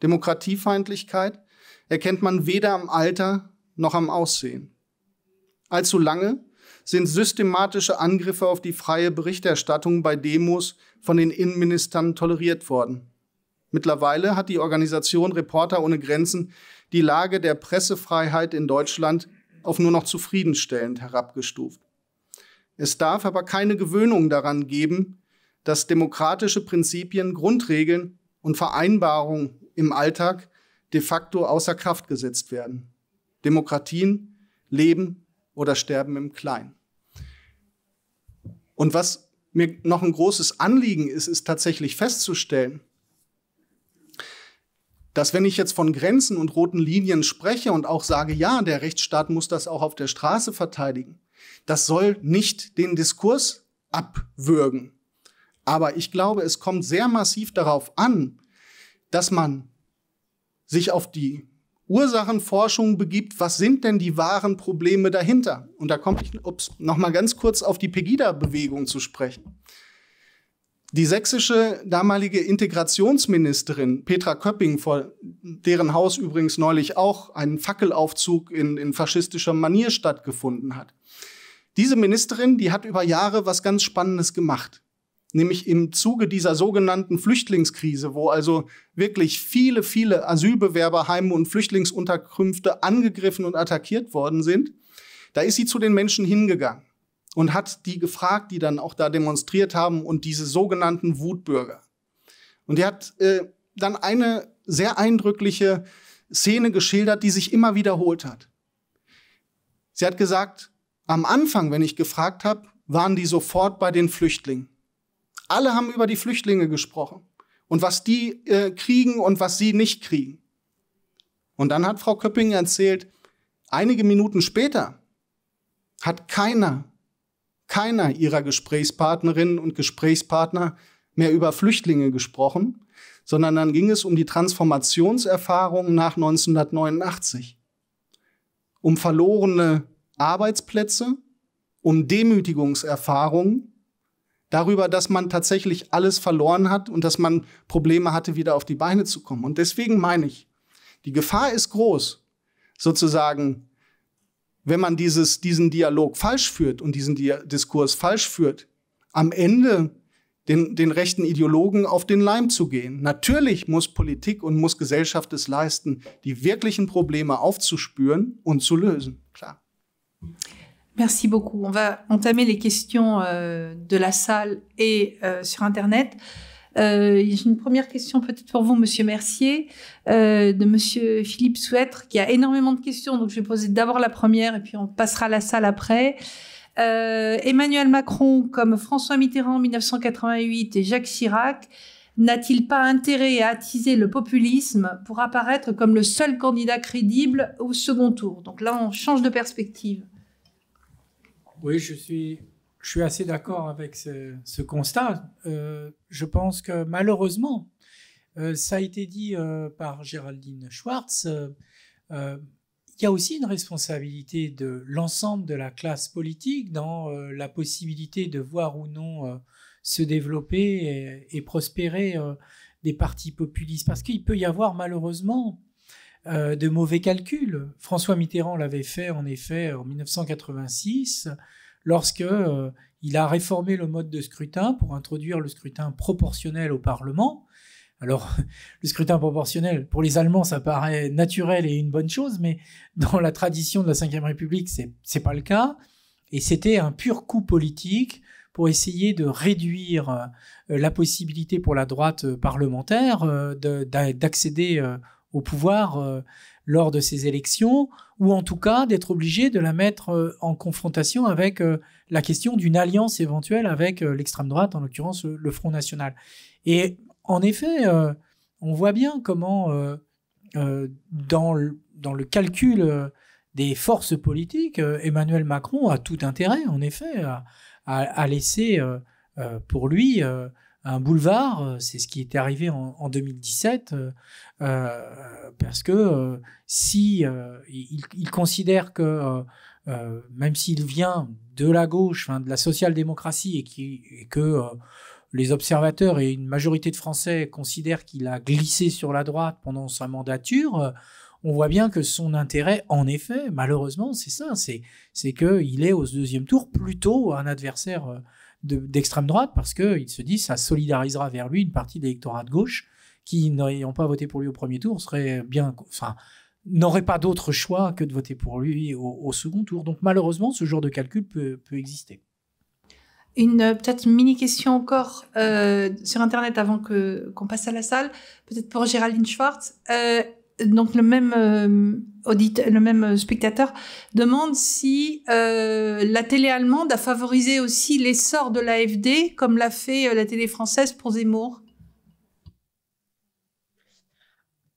Demokratiefeindlichkeit erkennt man weder am Alter noch am Aussehen. Allzu lange sind systematische Angriffe auf die freie Berichterstattung bei Demos von den Innenministern toleriert worden. Mittlerweile hat die Organisation Reporter ohne Grenzen die Lage der Pressefreiheit in Deutschland auf nur noch zufriedenstellend herabgestuft. Es darf aber keine Gewöhnung daran geben, dass demokratische Prinzipien, Grundregeln und Vereinbarungen im Alltag de facto außer Kraft gesetzt werden. Demokratien leben oder sterben im Kleinen. Und was mir noch ein großes Anliegen ist, ist tatsächlich festzustellen, dass wenn ich jetzt von Grenzen und roten Linien spreche und auch sage, ja, der Rechtsstaat muss das auch auf der Straße verteidigen, das soll nicht den Diskurs abwürgen. Aber ich glaube, es kommt sehr massiv darauf an, dass man sich auf die Ursachenforschung begibt, was sind denn die wahren Probleme dahinter? Und da komme ich noch mal ganz kurz auf die Pegida-Bewegung zu sprechen. Die sächsische damalige Integrationsministerin Petra Köpping, vor deren Haus übrigens neulich auch ein Fackelaufzug in faschistischer Manier stattgefunden hat. Diese Ministerin, die hat über Jahre was ganz Spannendes gemacht. Nämlich im Zuge dieser sogenannten Flüchtlingskrise, wo also wirklich viele, viele Asylbewerberheime und Flüchtlingsunterkünfte angegriffen und attackiert worden sind, da ist sie zu den Menschen hingegangen und hat die gefragt, die dann auch da demonstriert haben und diese sogenannten Wutbürger. Und die hat dann eine sehr eindrückliche Szene geschildert, die sich immer wiederholt hat. Sie hat gesagt, am Anfang, wenn ich gefragt habe, waren die sofort bei den Flüchtlingen. Alle haben über die Flüchtlinge gesprochen und was die kriegen und was sie nicht kriegen. Und dann hat Frau Köpping erzählt, einige Minuten später hat keiner ihrer Gesprächspartnerinnen und Gesprächspartner mehr über Flüchtlinge gesprochen, sondern dann ging es um die Transformationserfahrung nach 1989, um verlorene Arbeitsplätze, um Demütigungserfahrungen, darüber, dass man tatsächlich alles verloren hat und dass man Probleme hatte, wieder auf die Beine zu kommen. Und deswegen meine ich, die Gefahr ist groß, sozusagen, wenn man diesen Dialog falsch führt und diesen Diskurs falsch führt, am Ende den rechten Ideologen auf den Leim zu gehen. Natürlich muss Politik und muss Gesellschaft es leisten, die wirklichen Probleme aufzuspüren und zu lösen. Klar. Merci beaucoup. On va entamer les questions de la salle et sur Internet. J'ai une première question peut-être pour vous, Monsieur Mercier, de Monsieur Philippe Souêtre, qui a énormément de questions. Donc, je vais poser d'abord la première et puis on passera à la salle après. Emmanuel Macron, comme François Mitterrand en 1988 et Jacques Chirac, n'a-t-il pas intérêt à attiser le populisme pour apparaître comme le seul candidat crédible au second tour? Donc là, on change de perspective. Oui, je suis assez d'accord avec ce constat. Je pense que malheureusement, ça a été dit par Géraldine Schwartz, il y a aussi une responsabilité de l'ensemble de la classe politique dans la possibilité de voir ou non se développer et prospérer des partis populistes. Parce qu'il peut y avoir malheureusement de mauvais calculs. François Mitterrand l'avait fait en effet en 1986 lorsque il a réformé le mode de scrutin pour introduire le scrutin proportionnel au Parlement. Alors, le scrutin proportionnel, pour les Allemands, ça paraît naturel et une bonne chose, mais dans la tradition de la Ve République, c'est pas le cas. Et c'était un pur coup politique pour essayer de réduire la possibilité pour la droite parlementaire d'accéder au pouvoir lors de ces élections, ou en tout cas d'être obligé de la mettre en confrontation avec la question d'une alliance éventuelle avec l'extrême droite, en l'occurrence le Front National. Et en effet, on voit bien comment, dans le calcul des forces politiques, Emmanuel Macron a tout intérêt, en effet, à laisser pour lui un boulevard. C'est ce qui était arrivé en 2017, parce que si il considère que même s'il vient de la gauche, de la social-démocratie, et que les observateurs et une majorité de Français considèrent qu'il a glissé sur la droite pendant sa mandature, on voit bien que son intérêt, en effet, malheureusement, c'est ça, c'est qu'il est au deuxième tour plutôt un adversaire d'extrême droite, parce qu'il se dit que ça solidarisera vers lui une partie de l'électorat de gauche qui, n'ayant pas voté pour lui au premier tour, n'aurait pas d'autre choix que de voter pour lui au second tour. Donc malheureusement, ce genre de calcul peut exister. Peut-être une mini-question encore sur Internet avant qu'on passe à la salle, peut-être pour Géraldine Schwartz. Donc le même spectateur demande si la télé allemande a favorisé aussi l'essor de l'AfD, comme l'a fait la télé française pour Zemmour.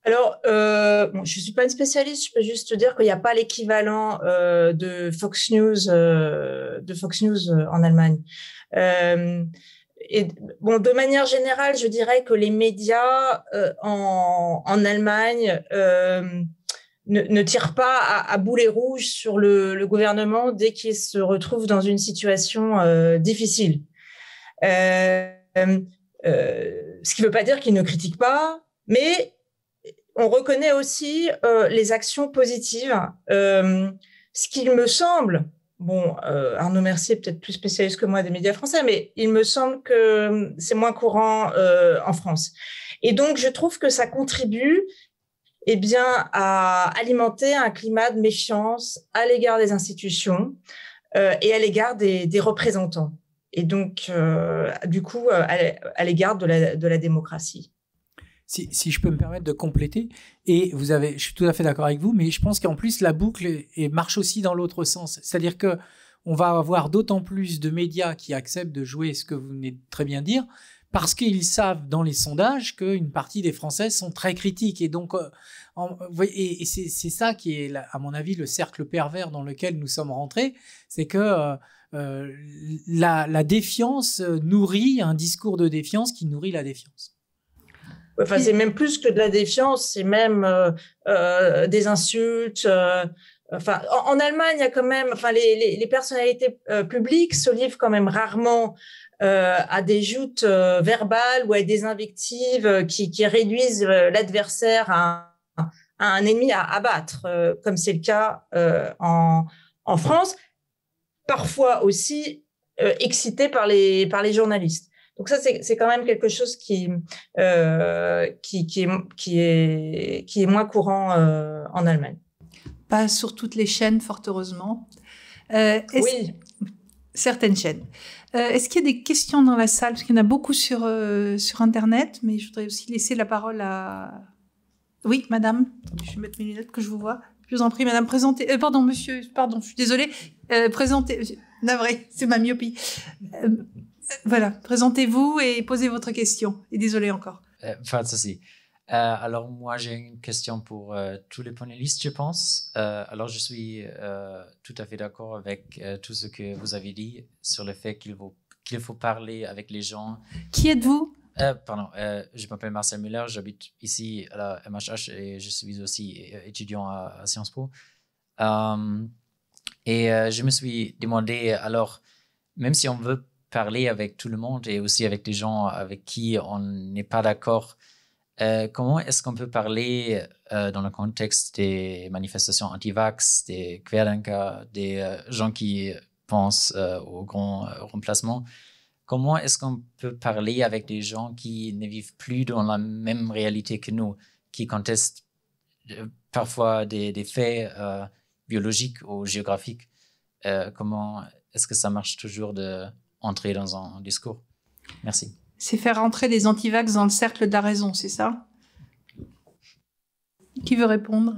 Alors, je ne suis pas une spécialiste, je peux juste te dire qu'il n'y a pas l'équivalent de Fox News en Allemagne. Et bon, de manière générale, je dirais que les médias en Allemagne ne tirent pas à boulet rouge sur le gouvernement dès qu'il se retrouve dans une situation difficile. Ce qui ne veut pas dire qu'ils ne critiquent pas, mais on reconnaît aussi les actions positives. Ce qu'il me semble, Arnaud Mercier est peut-être plus spécialiste que moi des médias français, mais il me semble que c'est moins courant en France. Et donc, je trouve que ça contribue à alimenter un climat de méfiance à l'égard des institutions et à l'égard des représentants. Et donc, du coup, à l'égard de la démocratie. Si je peux me permettre de compléter, et je suis tout à fait d'accord avec vous, mais je pense qu'en plus la boucle marche aussi dans l'autre sens. C'est-à-dire que on va avoir d'autant plus de médias qui acceptent de jouer ce que vous venez de très bien dire, parce qu'ils savent dans les sondages qu'une partie des Français sont très critiques. Et donc, c'est ça qui est, à mon avis, le cercle pervers dans lequel nous sommes rentrés, c'est que la défiance nourrit un discours de défiance qui nourrit la défiance. Enfin, c'est même plus que de la défiance, c'est même des insultes. En Allemagne, il y a quand même, les personnalités publiques se livrent quand même rarement à des joutes verbales ou à des invectives qui réduisent l'adversaire à un ennemi à abattre, comme c'est le cas en France, parfois aussi excité par les journalistes. Donc ça, c'est quand même quelque chose qui est moins courant en Allemagne. Pas sur toutes les chaînes, fort heureusement. Oui. Certaines chaînes. Est-ce qu'il y a des questions dans la salle? Parce qu'il y en a beaucoup sur Internet, mais je voudrais aussi laisser la parole à... Oui, madame. Je vais mettre mes lunettes que je vous vois. Je vous en prie, madame, présentez... pardon, monsieur, pardon, je suis désolée. Présentez... Navré, c'est ma myopie. Voilà, présentez-vous et posez votre question. Et désolé encore. Pas de souci. Alors, moi, j'ai une question pour tous les panélistes, je pense. Alors, je suis tout à fait d'accord avec tout ce que vous avez dit sur le fait qu'il faut parler avec les gens. Qui êtes-vous? Je m'appelle Marcel Müller, j'habite ici à la MHH et je suis aussi étudiant à Sciences Po. Et je me suis demandé, alors, même si on veut parler avec tout le monde et aussi avec des gens avec qui on n'est pas d'accord. Comment est-ce qu'on peut parler dans le contexte des manifestations anti-vax, des Querdenker, des gens qui pensent au grand remplacement? Comment est-ce qu'on peut parler avec des gens qui ne vivent plus dans la même réalité que nous, qui contestent parfois des faits biologiques ou géographiques? Comment est-ce que ça marche toujours d'entrer dans un discours? Merci. C'est faire rentrer les antivax dans le cercle de la raison, c'est ça? Qui veut répondre?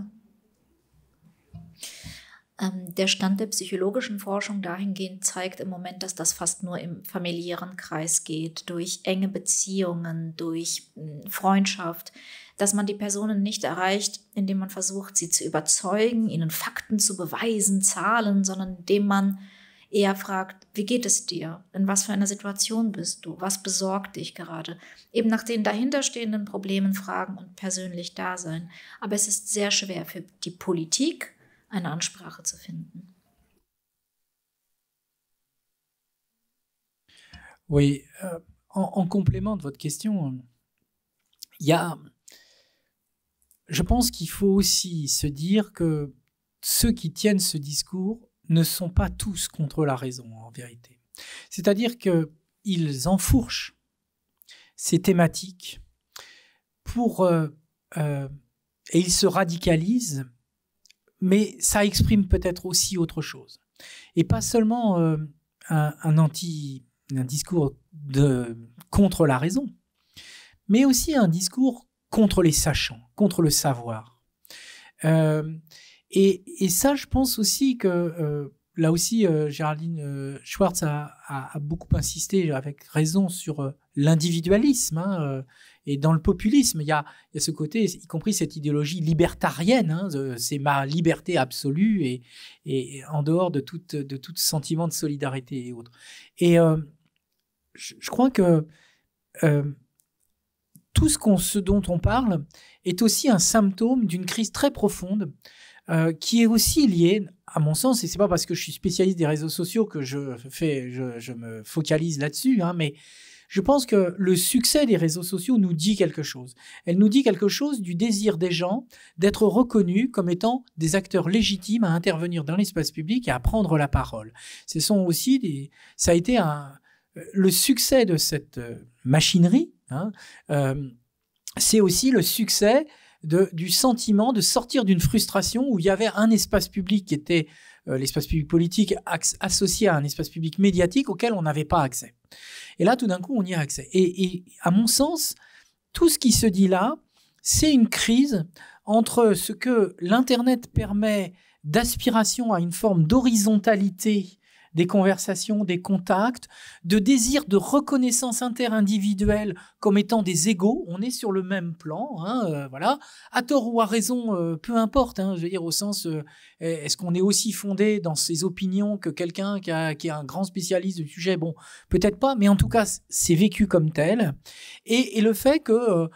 Der Stand der psychologischen Forschung dahingehend zeigt im Moment, dass das fast nur im familiären Kreis geht, durch enge Beziehungen, durch Freundschaft, dass man die Personen nicht erreicht, indem man versucht, sie zu überzeugen, ihnen Fakten zu beweisen, Zahlen, sondern indem man eher fragt, wie geht es dir? In was für einer Situation bist du? Was besorgt dich gerade? Eben nach den dahinterstehenden Problemen fragen und persönlich da sein. Aber es ist sehr schwer für die Politik, eine Ansprache zu finden. Oui, en complément de votre question, je pense qu'il faut aussi se dire que ceux qui tiennent ce discours ne sont pas tous contre la raison, en vérité. C'est-à-dire qu'ils enfourchent ces thématiques et ils se radicalisent, mais ça exprime peut-être aussi autre chose. Et pas seulement un discours contre la raison, mais aussi un discours contre les sachants, contre le savoir. Et ça, je pense aussi que, là aussi, Géraldine Schwartz a beaucoup insisté, avec raison, sur l'individualisme. Et dans le populisme, il y a ce côté, y compris cette idéologie libertarienne, c'est ma liberté absolue et en dehors de tout sentiment de solidarité et autres. Et je crois que tout ce dont on parle est aussi un symptôme d'une crise très profonde qui est aussi liée, à mon sens, et c'est pas parce que je suis spécialiste des réseaux sociaux que je me focalise là-dessus, mais je pense que le succès des réseaux sociaux nous dit quelque chose. Elle nous dit quelque chose du désir des gens d'être reconnus comme étant des acteurs légitimes à intervenir dans l'espace public et à prendre la parole. Ce sont aussi ça a été le succès de cette machinerie, c'est aussi le succès du sentiment de sortir d'une frustration où il y avait un espace public qui était l'espace public politique associé à un espace public médiatique auquel on n'avait pas accès. Et là, tout d'un coup, on y a accès. Et à mon sens, tout ce qui se dit là, c'est une crise entre ce que l'Internet permet d'aspiration à une forme d'horizontalité des conversations, des contacts, de désir de reconnaissance interindividuelle comme étant des égaux. On est sur le même plan, voilà. À tort ou à raison, peu importe. Je veux dire au sens, est-ce qu'on est aussi fondé dans ses opinions que quelqu'un qui est un grand spécialiste du sujet? Bon, peut-être pas, mais en tout cas, c'est vécu comme tel. Et le fait que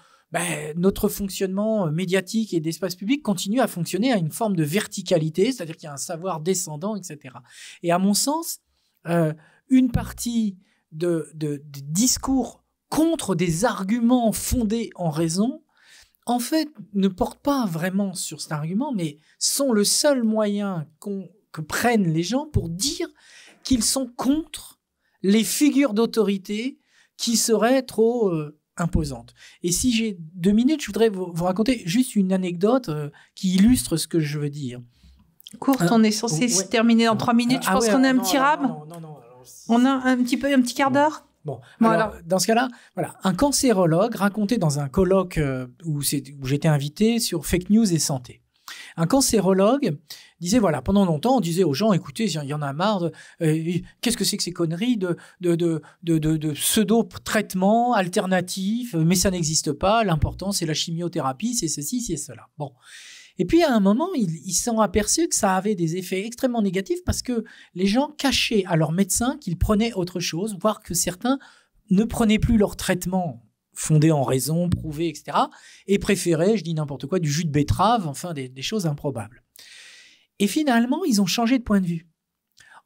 notre fonctionnement médiatique et d'espace public continue à fonctionner à une forme de verticalité, c'est-à-dire qu'il y a un savoir descendant, etc. Et à mon sens, une partie de discours contre des arguments fondés en raison, en fait, ne portent pas vraiment sur cet argument, mais sont le seul moyen que prennent les gens pour dire qu'ils sont contre les figures d'autorité qui seraient trop imposante. Et si j'ai 2 minutes, je voudrais vous raconter juste une anecdote qui illustre ce que je veux dire. Courte, on est censé se terminer dans 3 minutes. Je pense qu'on a un petit rab. On a un petit quart d'heure. Bon, alors, dans ce cas-là, voilà, un cancérologue racontait dans un colloque où j'étais invité sur fake news et santé. Un cancérologue disait, voilà, pendant longtemps, on disait aux gens, écoutez, il y en a marre, qu'est-ce que c'est que ces conneries de pseudo-traitements alternatifs, mais ça n'existe pas, l'important c'est la chimiothérapie, c'est ceci, c'est cela. Bon. Et puis à un moment, ils se sont aperçus que ça avait des effets extrêmement négatifs parce que les gens cachaient à leurs médecins qu'ils prenaient autre chose, voire que certains ne prenaient plus leur traitement fondé en raison, prouvé, etc., et préféraient, je dis n'importe quoi, du jus de betterave, enfin des choses improbables. Et finalement, ils ont changé de point de vue.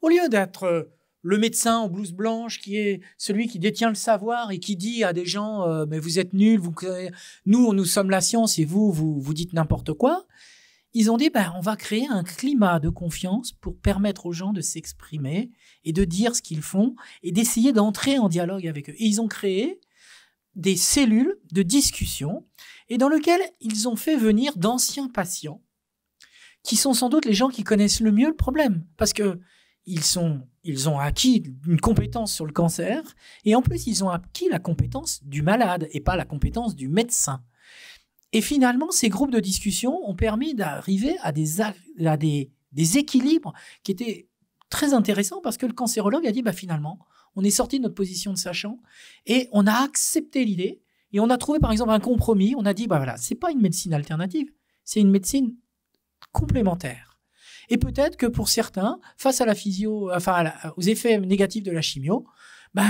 Au lieu d'être le médecin en blouse blanche qui est celui qui détient le savoir et qui dit à des gens mais vous êtes nuls, nous sommes la science et vous dites n'importe quoi. Ils ont dit on va créer un climat de confiance pour permettre aux gens de s'exprimer et de dire ce qu'ils font et d'essayer d'entrer en dialogue avec eux. Et ils ont créé des cellules de discussion et dans lesquelles ils ont fait venir d'anciens patients qui sont sans doute les gens qui connaissent le mieux le problème parce que ils ont acquis une compétence sur le cancer et en plus ils ont acquis la compétence du malade et pas la compétence du médecin. Et finalement, ces groupes de discussion ont permis d'arriver à des équilibres qui étaient très intéressants parce que le cancérologue a dit finalement, on est sorti de notre position de sachant et on a accepté l'idée et on a trouvé par exemple un compromis. On a dit voilà, c'est pas une médecine alternative, c'est une médecine complémentaire. Et peut-être que pour certains, face à la physio, aux effets négatifs de la chimio,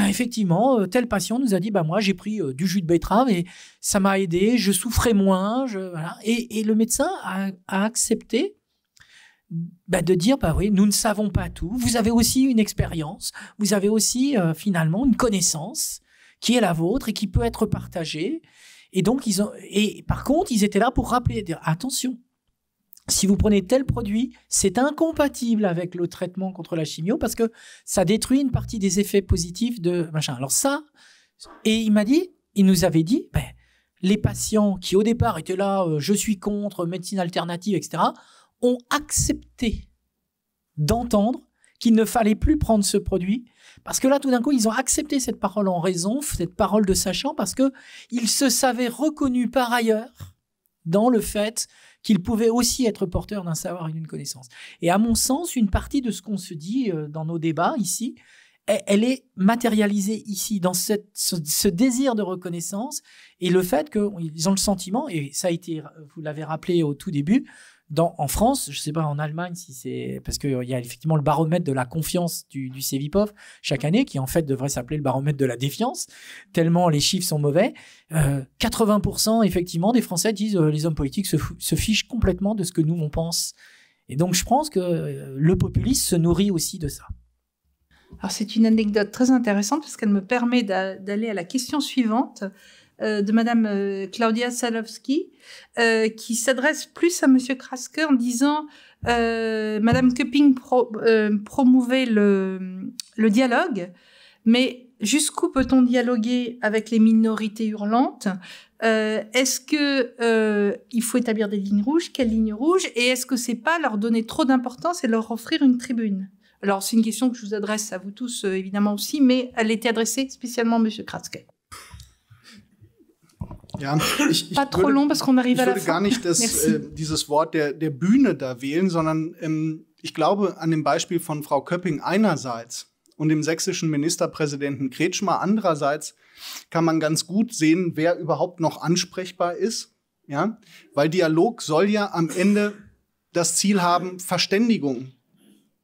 effectivement, tel patient nous a dit moi j'ai pris du jus de betterave et ça m'a aidé, je souffrais moins, voilà. Et le médecin a accepté de dire oui, nous ne savons pas tout, vous avez aussi une expérience, vous avez aussi finalement une connaissance qui est la vôtre et qui peut être partagée. Et donc par contre, ils étaient là pour rappeler, dire attention. Si vous prenez tel produit, c'est incompatible avec le traitement contre la chimio parce que ça détruit une partie des effets positifs de machin. Alors ça, et il nous avait dit, les patients qui au départ étaient là, je suis contre médecine alternative, etc., ont accepté d'entendre qu'il ne fallait plus prendre ce produit parce que là, tout d'un coup, ils ont accepté cette parole en raison, cette parole de sachant parce qu'ils se savaient reconnus par ailleurs dans le fait qu'ils pouvaient aussi être porteurs d'un savoir et d'une connaissance. Et à mon sens, une partie de ce qu'on se dit dans nos débats ici, elle est matérialisée ici, dans ce désir de reconnaissance et le fait qu'ils ont le sentiment, et ça a été, vous l'avez rappelé au tout début, en France, je ne sais pas en Allemagne si c'est parce qu'il y a effectivement le baromètre de la confiance du Cevipof chaque année qui en fait devrait s'appeler le baromètre de la défiance tellement les chiffres sont mauvais. 80% effectivement des Français disent les hommes politiques se fichent complètement de ce que nous on pense. Et donc je pense que le populisme se nourrit aussi de ça. Alors c'est une anecdote très intéressante parce qu'elle me permet d'aller à la question suivante. De Madame Claudia Salowski, qui s'adresse plus à Monsieur Kraske en disant Madame Köpping promouvait le dialogue, mais jusqu'où peut-on dialoguer avec les minorités hurlantes? Est-ce que il faut établir des lignes rouges? Quelles lignes rouges? Et est-ce que c'est pas leur donner trop d'importance et leur offrir une tribune? Alors c'est une question que je vous adresse à vous tous évidemment aussi, mais elle était adressée spécialement à Monsieur Kraske. Ja, ich trop long, parce qu'on arrive à la würde gar nicht dieses Wort der Bühne da wählen, sondern ich glaube an dem Beispiel von Frau Köpping einerseits und dem sächsischen Ministerpräsidenten Kretschmer andererseits kann man ganz gut sehen, wer überhaupt noch ansprechbar ist, ja, weil Dialog soll ja am Ende das Ziel haben, Verständigung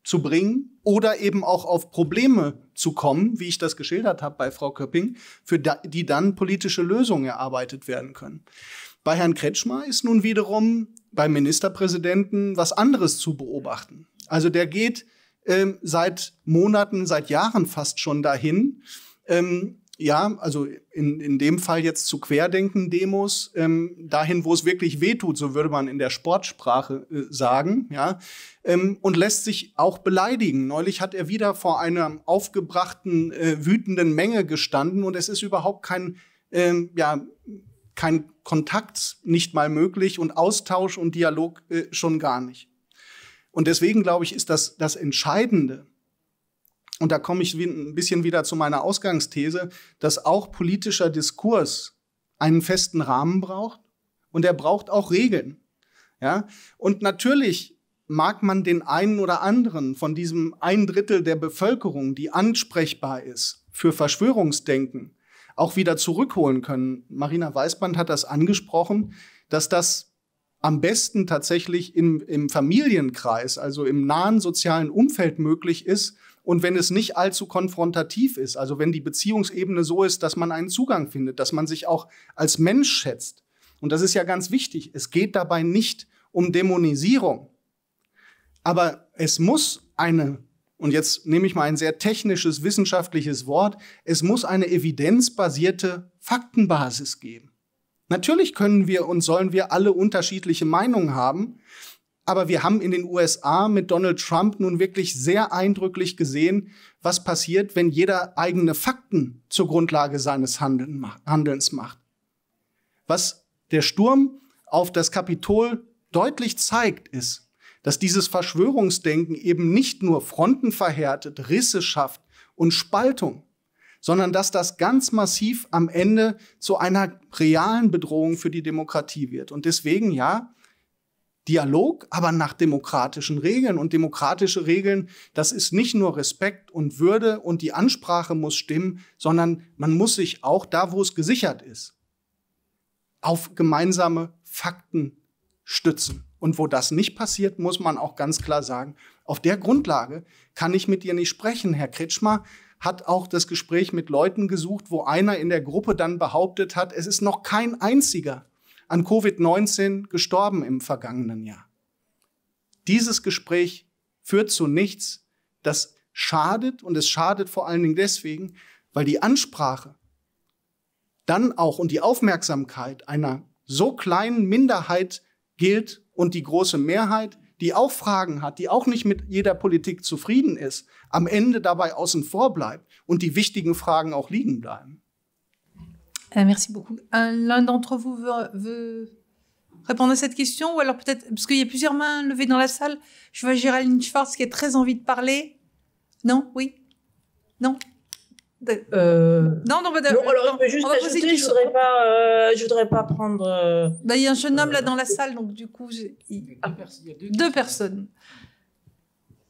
zu bringen oder eben auch auf Probleme zu kommen, wie ich das geschildert habe bei Frau Köpping, für die dann politische Lösungen erarbeitet werden können. Bei Herrn Kretschmer ist nun wiederum beim Ministerpräsidenten was anderes zu beobachten. Also der geht seit Monaten, seit Jahren fast schon dahin, also in dem Fall jetzt zu Querdenken-Demos, dahin, wo es wirklich wehtut, so würde man in der Sportsprache sagen, ja, und lässt sich auch beleidigen. Neulich hat er wieder vor einer aufgebrachten, wütenden Menge gestanden und es ist überhaupt kein Kontakt nicht mal möglich und Austausch und Dialog schon gar nicht. Und deswegen, glaube ich, ist das Entscheidende, und da komme ich ein bisschen wieder zu meiner Ausgangsthese, dass auch politischer Diskurs einen festen Rahmen braucht und er braucht auch Regeln. Ja? Und natürlich mag man den einen oder anderen von diesem 1/3 der Bevölkerung, die ansprechbar ist für Verschwörungsdenken, auch wieder zurückholen können. Marina Weißband hat das angesprochen, dass das am besten tatsächlich im Familienkreis, also im nahen sozialen Umfeld möglich ist und wenn es nicht allzu konfrontativ ist, also wenn die Beziehungsebene so ist, dass man einen Zugang findet, dass man sich auch als Mensch schätzt. Und das ist ja ganz wichtig. Es geht dabei nicht um Dämonisierung. Aber es muss und jetzt nehme ich mal ein sehr technisches, wissenschaftliches Wort, es muss eine evidenzbasierte Faktenbasis geben. Natürlich können wir und sollen wir alle unterschiedliche Meinungen haben, aber wir haben in den USA mit Donald Trump nun wirklich sehr eindrücklich gesehen, was passiert, wenn jeder eigene Fakten zur Grundlage seines Handelns macht. Was der Sturm auf das Kapitol deutlich zeigt, ist, dass dieses Verschwörungsdenken eben nicht nur Fronten verhärtet, Risse schafft und Spaltung, sondern dass das ganz massiv am Ende zu einer realen Bedrohung für die Demokratie wird. Und deswegen, ja, Dialog, aber nach demokratischen Regeln. Und demokratische Regeln, das ist nicht nur Respekt und Würde und die Ansprache muss stimmen, sondern man muss sich auch da, wo es gesichert ist, auf gemeinsame Fakten stützen. Und wo das nicht passiert, muss man auch ganz klar sagen, auf der Grundlage kann ich mit dir nicht sprechen. Herr Kretschmer hat auch das Gespräch mit Leuten gesucht, wo einer in der Gruppe dann behauptet hat, es ist noch kein einziger an Covid-19 gestorben im vergangenen Jahr. Dieses Gespräch führt zu nichts. Das schadet, und es schadet vor allen Dingen deswegen, weil die Ansprache dann auch und die Aufmerksamkeit einer so kleinen Minderheit gilt und die große Mehrheit, die auch Fragen hat, die auch nicht mit jeder Politik zufrieden ist, am Ende dabei außen vor bleibt und die wichtigen Fragen auch liegen bleiben. Merci beaucoup. L'un d'entre vous veut répondre à cette question, ou alors peut-être, parce qu'il y a plusieurs mains levées dans la salle, je vois Géraldine Schwartz qui a très envie de parler. Non? Oui? Non? Non, alors, juste ajouter, je voudrais pas prendre... Il y a un jeune homme là dans la salle, donc du coup, il y a deux personnes.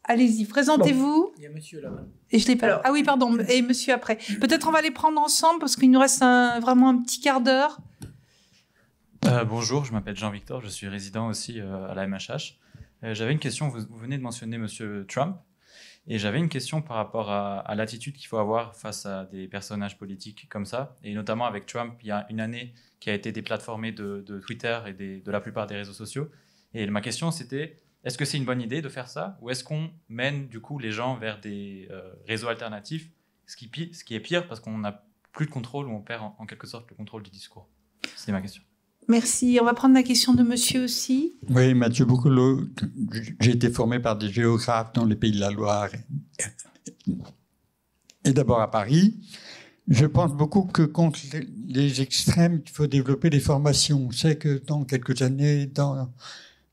Allez-y, présentez-vous. Il y a monsieur là-bas. Et je l'ai pas. Ah oui, pardon. Et monsieur après. Peut-être on va les prendre ensemble parce qu'il nous reste vraiment un petit quart d'heure. Bonjour, je m'appelle Jean-Victor, je suis résident aussi à la MHH. J'avais une question, vous venez de mentionner monsieur Trump, et j'avais une question par rapport à l'attitude qu'il faut avoir face à des personnages politiques comme ça, et notamment avec Trump, il y a une année qui a été déplatformée de Twitter et de la plupart des réseaux sociaux. Et ma question c'était, est-ce que c'est une bonne idée de faire ça, ou est-ce qu'on mène du coup les gens vers des réseaux alternatifs, ce qui est pire parce qu'on n'a plus de contrôle, ou on perd en quelque sorte le contrôle du discours? C'était ma question. Merci. On va prendre la question de monsieur aussi. Oui, Mathieu Boucoulot. J'ai été formé par des géographes dans les Pays de la Loire et d'abord à Paris. Je pense beaucoup que contre les extrêmes, il faut développer des formations. On sait que dans quelques années, dans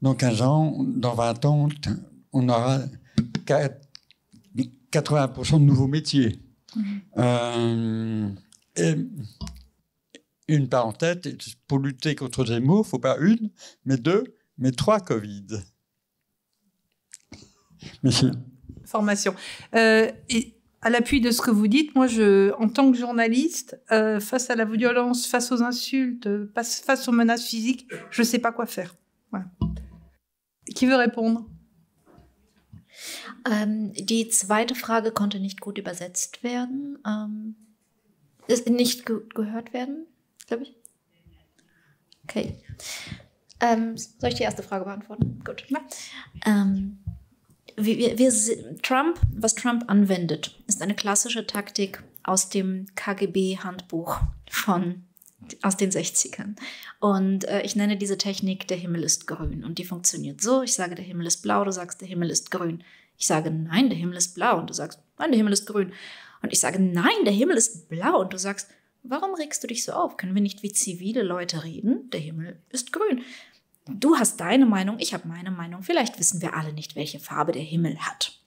15 ans, dans 20 ans, on aura 80% de nouveaux métiers. Et une parenthèse, pour lutter contre Zemmour, il ne faut pas une, mais deux, mais 3 Covid. Merci. Formation. Et à l'appui de ce que vous dites, moi, en tant que journaliste, face à la violence, face aux insultes, face aux menaces physiques, je ne sais pas quoi faire. Voilà. Qui veut répondre? Die zweite Frage konnte nicht gut übersetzt werden. Ist nicht gehört werden, glaube ich. Okay. Soll ich die erste Frage beantworten? Gut. Was Trump anwendet, ist eine klassische Taktik aus dem KGB-Handbuch aus den 60ern. Und ich nenne diese Technik, der Himmel ist grün. Und die funktioniert so, ich sage, der Himmel ist blau, du sagst, der Himmel ist grün. Ich sage, nein, der Himmel ist blau. Und du sagst, nein, der Himmel ist grün. Und ich sage, nein, der Himmel ist blau. Und du sagst, warum regst du dich so auf? Können wir nicht wie zivile Leute reden? Der Himmel ist grün. Du hast deine Meinung, ich habe meine Meinung. Vielleicht wissen wir alle nicht, welche Farbe der Himmel hat.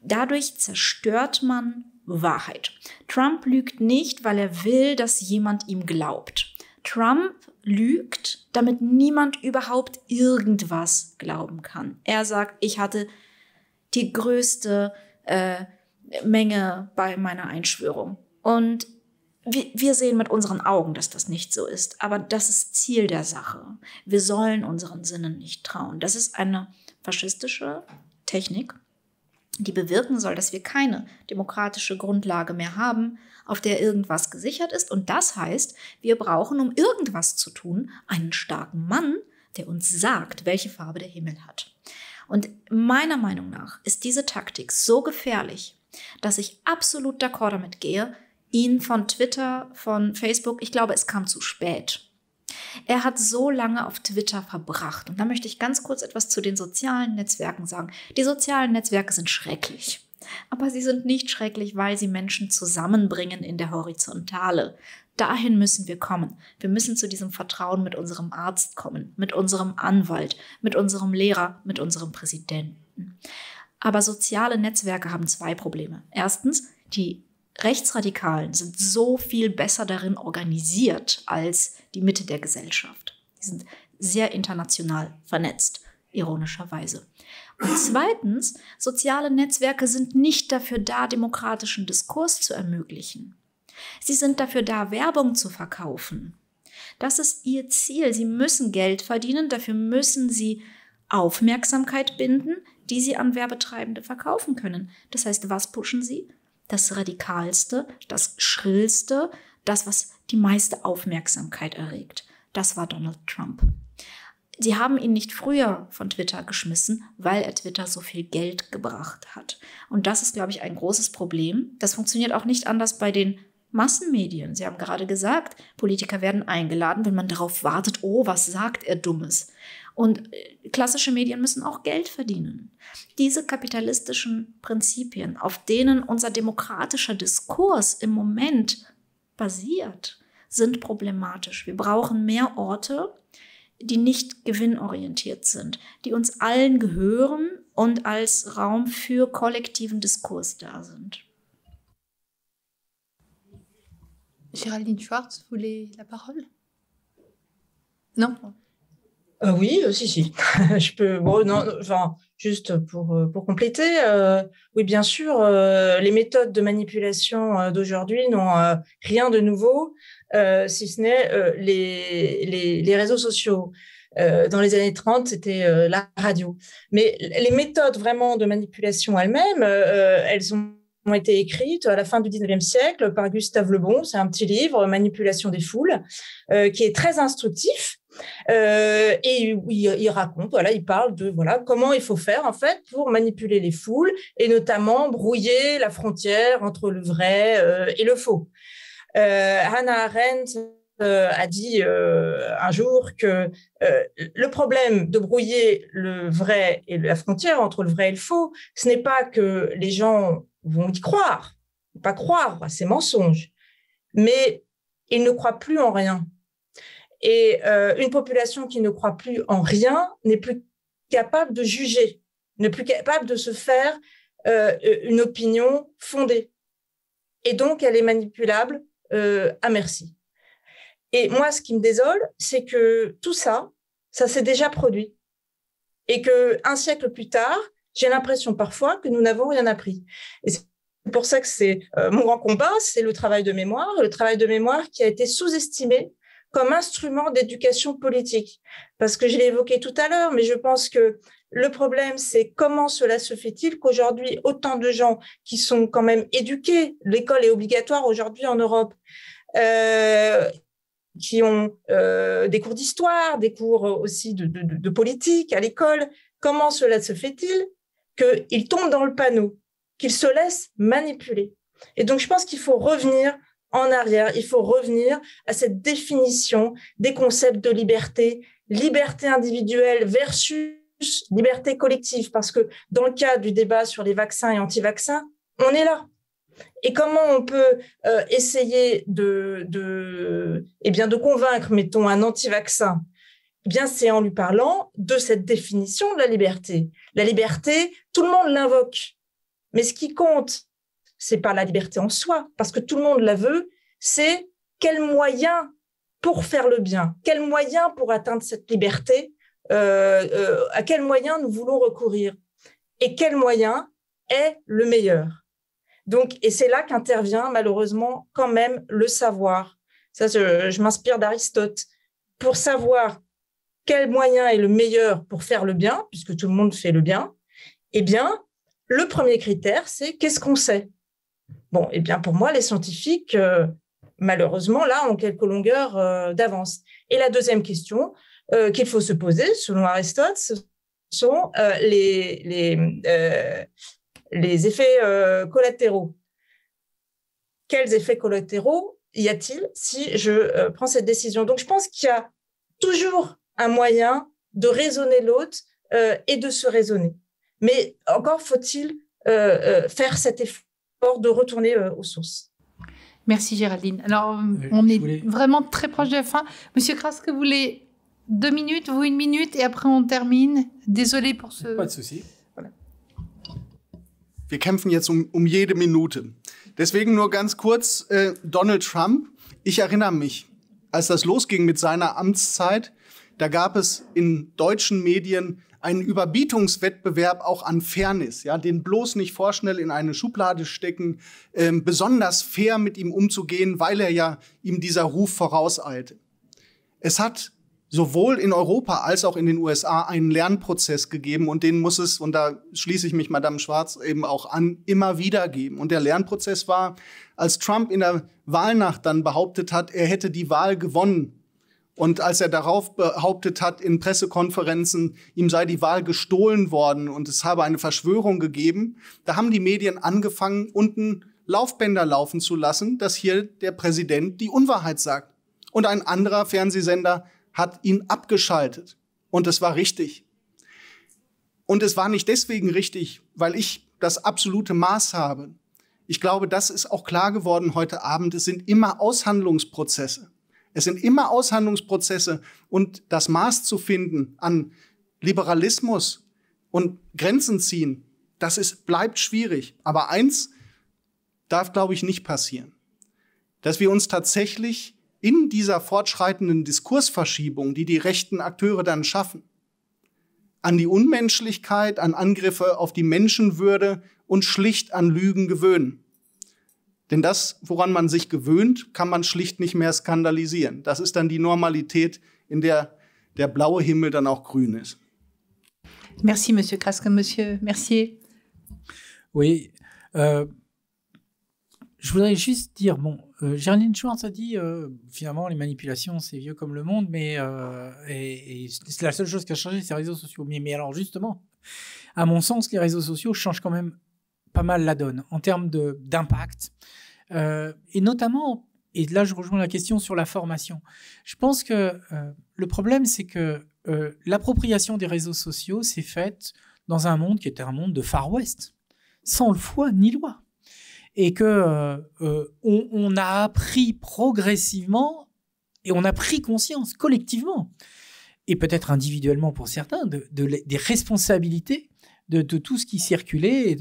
Dadurch zerstört man Wahrheit. Trump lügt nicht, weil er will, dass jemand ihm glaubt. Trump lügt, damit niemand überhaupt irgendwas glauben kann. Er sagt, ich hatte die größte Menge bei meiner Einschwörung. Und wir sehen mit unseren Augen, dass das nicht so ist. Aber das ist Ziel der Sache. Wir sollen unseren Sinnen nicht trauen. Das ist eine faschistische Technik, die bewirken soll, dass wir keine demokratische Grundlage mehr haben, auf der irgendwas gesichert ist. Und das heißt, wir brauchen, um irgendwas zu tun, einen starken Mann, der uns sagt, welche Farbe der Himmel hat. Und meiner Meinung nach ist diese Taktik so gefährlich, dass ich absolut d'accord damit gehe, ihn von Twitter, von Facebook, ich glaube, es kam zu spät. Er hat so lange auf Twitter verbracht. Und da möchte ich ganz kurz etwas zu den sozialen Netzwerken sagen. Die sozialen Netzwerke sind schrecklich. Aber sie sind nicht schrecklich, weil sie Menschen zusammenbringen in der Horizontale. Dahin müssen wir kommen. Wir müssen zu diesem Vertrauen mit unserem Arzt kommen, mit unserem Anwalt, mit unserem Lehrer, mit unserem Präsidenten. Aber soziale Netzwerke haben zwei Probleme. Erstens, die Rechtsradikalen sind so viel besser darin organisiert als die Mitte der Gesellschaft. Die sind sehr international vernetzt, ironischerweise. Und zweitens, soziale Netzwerke sind nicht dafür da, demokratischen Diskurs zu ermöglichen. Sie sind dafür da, Werbung zu verkaufen. Das ist ihr Ziel. Sie müssen Geld verdienen, dafür müssen sie Aufmerksamkeit binden, die sie an Werbetreibende verkaufen können. Das heißt, was pushen sie? Das Radikalste, das Schrillste, das, was die meiste Aufmerksamkeit erregt. Das war Donald Trump. Sie haben ihn nicht früher von Twitter geschmissen, weil er Twitter so viel Geld gebracht hat. Und das ist, glaube ich, ein großes Problem. Das funktioniert auch nicht anders bei den Massenmedien. Sie haben gerade gesagt, Politiker werden eingeladen, wenn man darauf wartet, oh, was sagt er Dummes? Und klassische Medien müssen auch Geld verdienen. Diese kapitalistischen Prinzipien, auf denen unser demokratischer Diskurs im Moment basiert, sind problematisch. Wir brauchen mehr Orte, die nicht gewinnorientiert sind, die uns allen gehören und als Raum für kollektiven Diskurs da sind. Géraldine Schwartz, vous voulez la parole? Non? Oui, si. Je peux. Bon, non, enfin, juste pour compléter. Oui, bien sûr, les méthodes de manipulation d'aujourd'hui n'ont rien de nouveau, si ce n'est les réseaux sociaux. Dans les années 30, c'était la radio. Mais les méthodes vraiment de manipulation elles-mêmes, elles ont été écrites à la fin du 19e siècle par Gustave Le Bon. C'est un petit livre, Manipulation des foules, qui est très instructif. Et il raconte, voilà, il parle de comment il faut faire en fait pour manipuler les foules et notamment brouiller la frontière entre le vrai et le faux. Hannah Arendt a dit un jour que le problème de brouiller le vrai et la frontière entre le vrai et le faux, ce n'est pas que les gens vont y croire, pas croire à ces mensonges, mais ils ne croient plus en rien. Et une population qui ne croit plus en rien n'est plus capable de juger, n'est plus capable de se faire une opinion fondée. Et donc, elle est manipulable à merci. Et moi, ce qui me désole, c'est que tout ça, ça s'est déjà produit. Et qu'un siècle plus tard, j'ai l'impression parfois que nous n'avons rien appris. Et c'est pour ça que c'est mon grand combat, c'est le travail de mémoire qui a été sous-estimé comme instrument d'éducation politique. Parce que je l'ai évoqué tout à l'heure, mais je pense que le problème, c'est comment cela se fait-il qu'aujourd'hui, autant de gens qui sont quand même éduqués, l'école est obligatoire aujourd'hui en Europe, qui ont des cours d'histoire, des cours aussi de politique à l'école, comment cela se fait-il qu'ils tombent dans le panneau, qu'ils se laissent manipuler? Et donc, je pense qu'il faut revenir en arrière, il faut revenir à cette définition des concepts de liberté, liberté individuelle versus liberté collective, parce que dans le cas du débat sur les vaccins et anti-vaccins, on est là. Et comment on peut essayer de convaincre, mettons, un anti-vaccin? Eh bien, c'est en lui parlant de cette définition de la liberté. La liberté, tout le monde l'invoque. Mais ce qui compte, c'est pas la liberté en soi, parce que tout le monde la veut, c'est quel moyen pour faire le bien, quel moyen pour atteindre cette liberté, à quel moyen nous voulons recourir et quel moyen est le meilleur. Donc, et c'est là qu'intervient malheureusement quand même le savoir. Ça, je m'inspire d'Aristote. Pour savoir quel moyen est le meilleur pour faire le bien, puisque tout le monde fait le bien, eh bien, le premier critère, c'est qu'est-ce qu'on sait? Bon, eh bien, pour moi, les scientifiques, malheureusement, là, ont quelques longueurs d'avance. Et la deuxième question qu'il faut se poser, selon Aristote, ce sont les effets collatéraux. Quels effets collatéraux y a-t-il si je prends cette décision? Donc, je pense qu'il y a toujours un moyen de raisonner l'autre et de se raisonner. Mais encore faut-il faire cet effort de retourner aux sources. Merci Géraldine. Alors, on est vraiment très proche de la fin. Monsieur Kraske, vous voulez 2 minutes, vous 1 minute, et après on termine. Désolé pour ce... Pas de souci. Voilà. Wir kämpfen jetzt um jede Minute. Deswegen nur ganz kurz, Donald Trump, ich erinnere mich, als das losging mit seiner Amtszeit, da gab es in deutschen Medien einen Überbietungswettbewerb auch an Fairness, ja, den bloß nicht vorschnell in eine Schublade stecken, besonders fair mit ihm umzugehen, weil er ja ihm dieser Ruf vorauseilte. Es hat sowohl in Europa als auch in den USA einen Lernprozess gegeben und den muss es, und da schließe ich mich Madame Schwarz eben auch an, immer wieder geben. Und der Lernprozess war, als Trump in der Wahlnacht dann behauptet hat, er hätte die Wahl gewonnen, und als er darauf behauptet hat in Pressekonferenzen, ihm sei die Wahl gestohlen worden und es habe eine Verschwörung gegeben, da haben die Medien angefangen, unten Laufbänder laufen zu lassen, dass hier der Präsident die Unwahrheit sagt. Und ein anderer Fernsehsender hat ihn abgeschaltet. Und es war richtig. Und es war nicht deswegen richtig, weil ich das absolute Maß habe. Ich glaube, das ist auch klar geworden heute Abend. Es sind immer Aushandlungsprozesse. Es sind immer Aushandlungsprozesse. Und das Maß zu finden an Liberalismus und Grenzen ziehen, bleibt schwierig. Aber eins darf, glaube ich, nicht passieren. Dass wir uns tatsächlich in dieser fortschreitenden Diskursverschiebung, die die rechten Akteure dann schaffen, an die Unmenschlichkeit, an Angriffe auf die Menschenwürde und schlicht an Lügen gewöhnen. Denn das, woran man sich gewöhnt, kann man schlicht nicht mehr skandalisieren. Das ist dann die Normalität, in der der blaue Himmel dann auch grün ist. Merci, Monsieur Kraske. Monsieur Mercier. Oui, je voudrais juste dire, Géraldine Schwartz a dit, finalement, les manipulations, c'est vieux comme le monde, mais et c'est la seule chose qui a changé, c'est les réseaux sociaux. Mais alors, justement, à mon sens, les réseaux sociaux changent quand même pas mal la donne en termes d'impact. Et notamment, et là, je rejoins la question sur la formation. Je pense que le problème, c'est que l'appropriation des réseaux sociaux s'est faite dans un monde qui était un monde de Far West, sans foi ni loi. Et que on a appris progressivement et on a pris conscience collectivement et peut-être individuellement pour certains des responsabilités de tout ce qui circulait.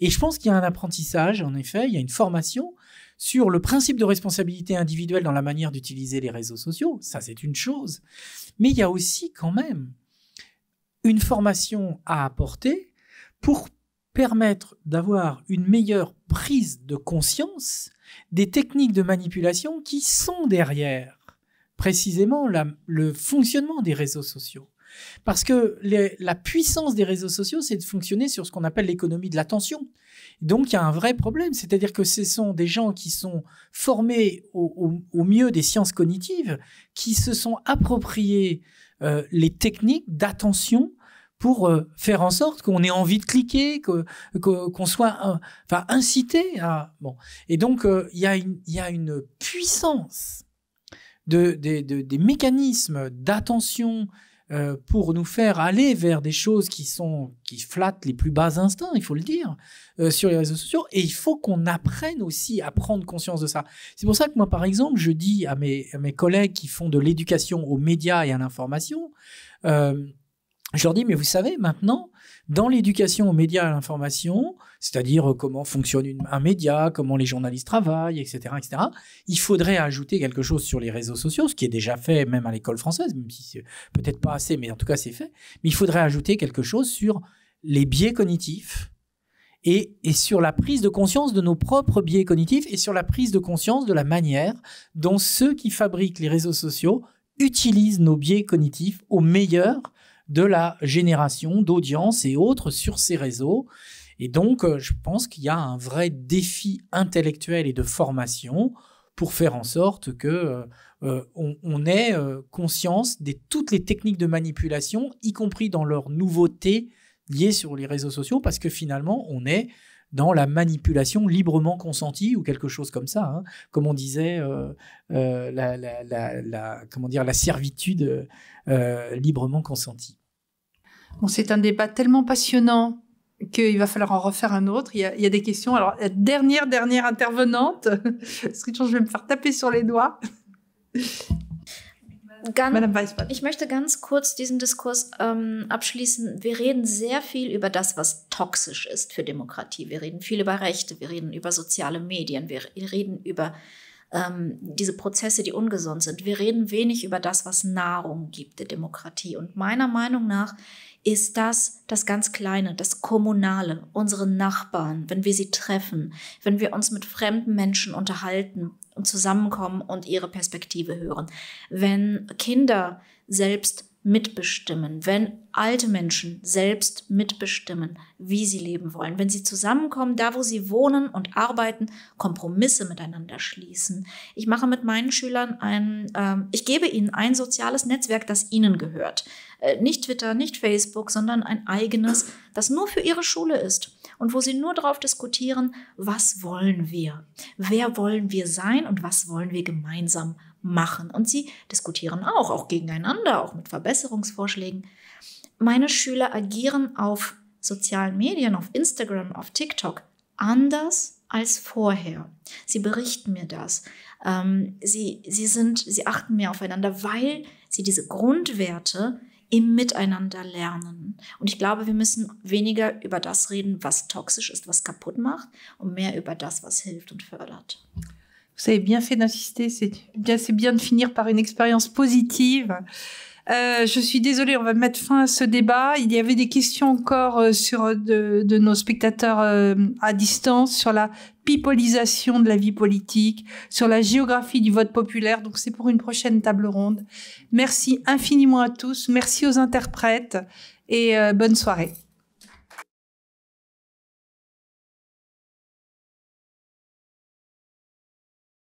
Et je pense qu'il y a un apprentissage, en effet, il y a une formation sur le principe de responsabilité individuelle dans la manière d'utiliser les réseaux sociaux. Ça, c'est une chose. Mais il y a aussi quand même une formation à apporter pour permettre d'avoir une meilleure prise de conscience des techniques de manipulation qui sont derrière précisément le fonctionnement des réseaux sociaux. Parce que la puissance des réseaux sociaux, c'est de fonctionner sur ce qu'on appelle l'économie de l'attention. Donc, il y a un vrai problème, c'est-à-dire que ce sont des gens qui sont formés au mieux des sciences cognitives, qui se sont appropriés les techniques d'attention pour faire en sorte qu'on ait envie de cliquer, qu'on soit incité à... Bon. Et donc, il y a une puissance des mécanismes d'attention pour nous faire aller vers des choses qui flattent les plus bas instincts, il faut le dire, sur les réseaux sociaux. Et il faut qu'on apprenne aussi à prendre conscience de ça. C'est pour ça que moi, par exemple, je dis à mes collègues qui font de l'éducation aux médias et à l'information, je leur dis, mais vous savez, maintenant, dans l'éducation aux médias et à l'information, c'est-à-dire comment fonctionne un média, comment les journalistes travaillent, etc., etc., il faudrait ajouter quelque chose sur les réseaux sociaux, ce qui est déjà fait même à l'école française, même si c'est peut-être pas assez, mais en tout cas c'est fait. Mais il faudrait ajouter quelque chose sur les biais cognitifs et sur la prise de conscience de nos propres biais cognitifs et sur la prise de conscience de la manière dont ceux qui fabriquent les réseaux sociaux utilisent nos biais cognitifs au meilleur de la génération d'audience et autres sur ces réseaux. Et donc, je pense qu'il y a un vrai défi intellectuel et de formation pour faire en sorte que on ait conscience de toutes les techniques de manipulation, y compris dans leur nouveauté liée sur les réseaux sociaux, parce que finalement, on est dans la manipulation librement consentie ou quelque chose comme ça, hein. Comme on disait, la servitude librement consentie. Bon, c'est un débat tellement passionnant qu'il va falloir en refaire un autre. Il y a des questions. Alors, dernière intervenante. Parce que je vais me faire taper sur les doigts. Madame Weisband. Ich möchte ganz kurz diesen Diskurs abschließen. Wir reden sehr viel über das, was toxisch ist für Demokratie. Wir reden viel über Rechte, wir reden über soziale Medien, wir reden über diese Prozesse, die ungesund sind. Wir reden wenig über das, was Nahrung gibt der Demokratie. Und meiner Meinung nach ist das ganz Kleine, das Kommunale, unsere Nachbarn, wenn wir sie treffen, wenn wir uns mit fremden Menschen unterhalten und zusammenkommen und ihre Perspektive hören, wenn Kinder selbst mitbestimmen, wenn alte Menschen selbst mitbestimmen, wie sie leben wollen, wenn sie zusammenkommen, da wo sie wohnen und arbeiten, Kompromisse miteinander schließen. Ich mache mit meinen Schülern ich gebe ihnen ein soziales Netzwerk, das ihnen gehört. Nicht Twitter, nicht Facebook, sondern ein eigenes, das nur für ihre Schule ist und wo sie nur darauf diskutieren, was wollen wir, wer wollen wir sein und was wollen wir gemeinsam machen. Und sie diskutieren auch gegeneinander, auch mit Verbesserungsvorschlägen. Meine Schüler agieren auf sozialen Medien, auf Instagram, auf TikTok anders als vorher. Sie berichten mir das. Sie achten mehr aufeinander, weil sie diese Grundwerte im Miteinander lernen. Und ich glaube, wir müssen weniger über das reden, was toxisch ist, was kaputt macht, und mehr über das, was hilft und fördert. Vous avez bien fait d'insister, c'est bien de finir par une expérience positive. Je suis désolée, on va mettre fin à ce débat. Il y avait des questions encore de nos spectateurs à distance sur la pipolisation de la vie politique, sur la géographie du vote populaire. Donc c'est pour une prochaine table ronde. Merci infiniment à tous. Merci aux interprètes et bonne soirée.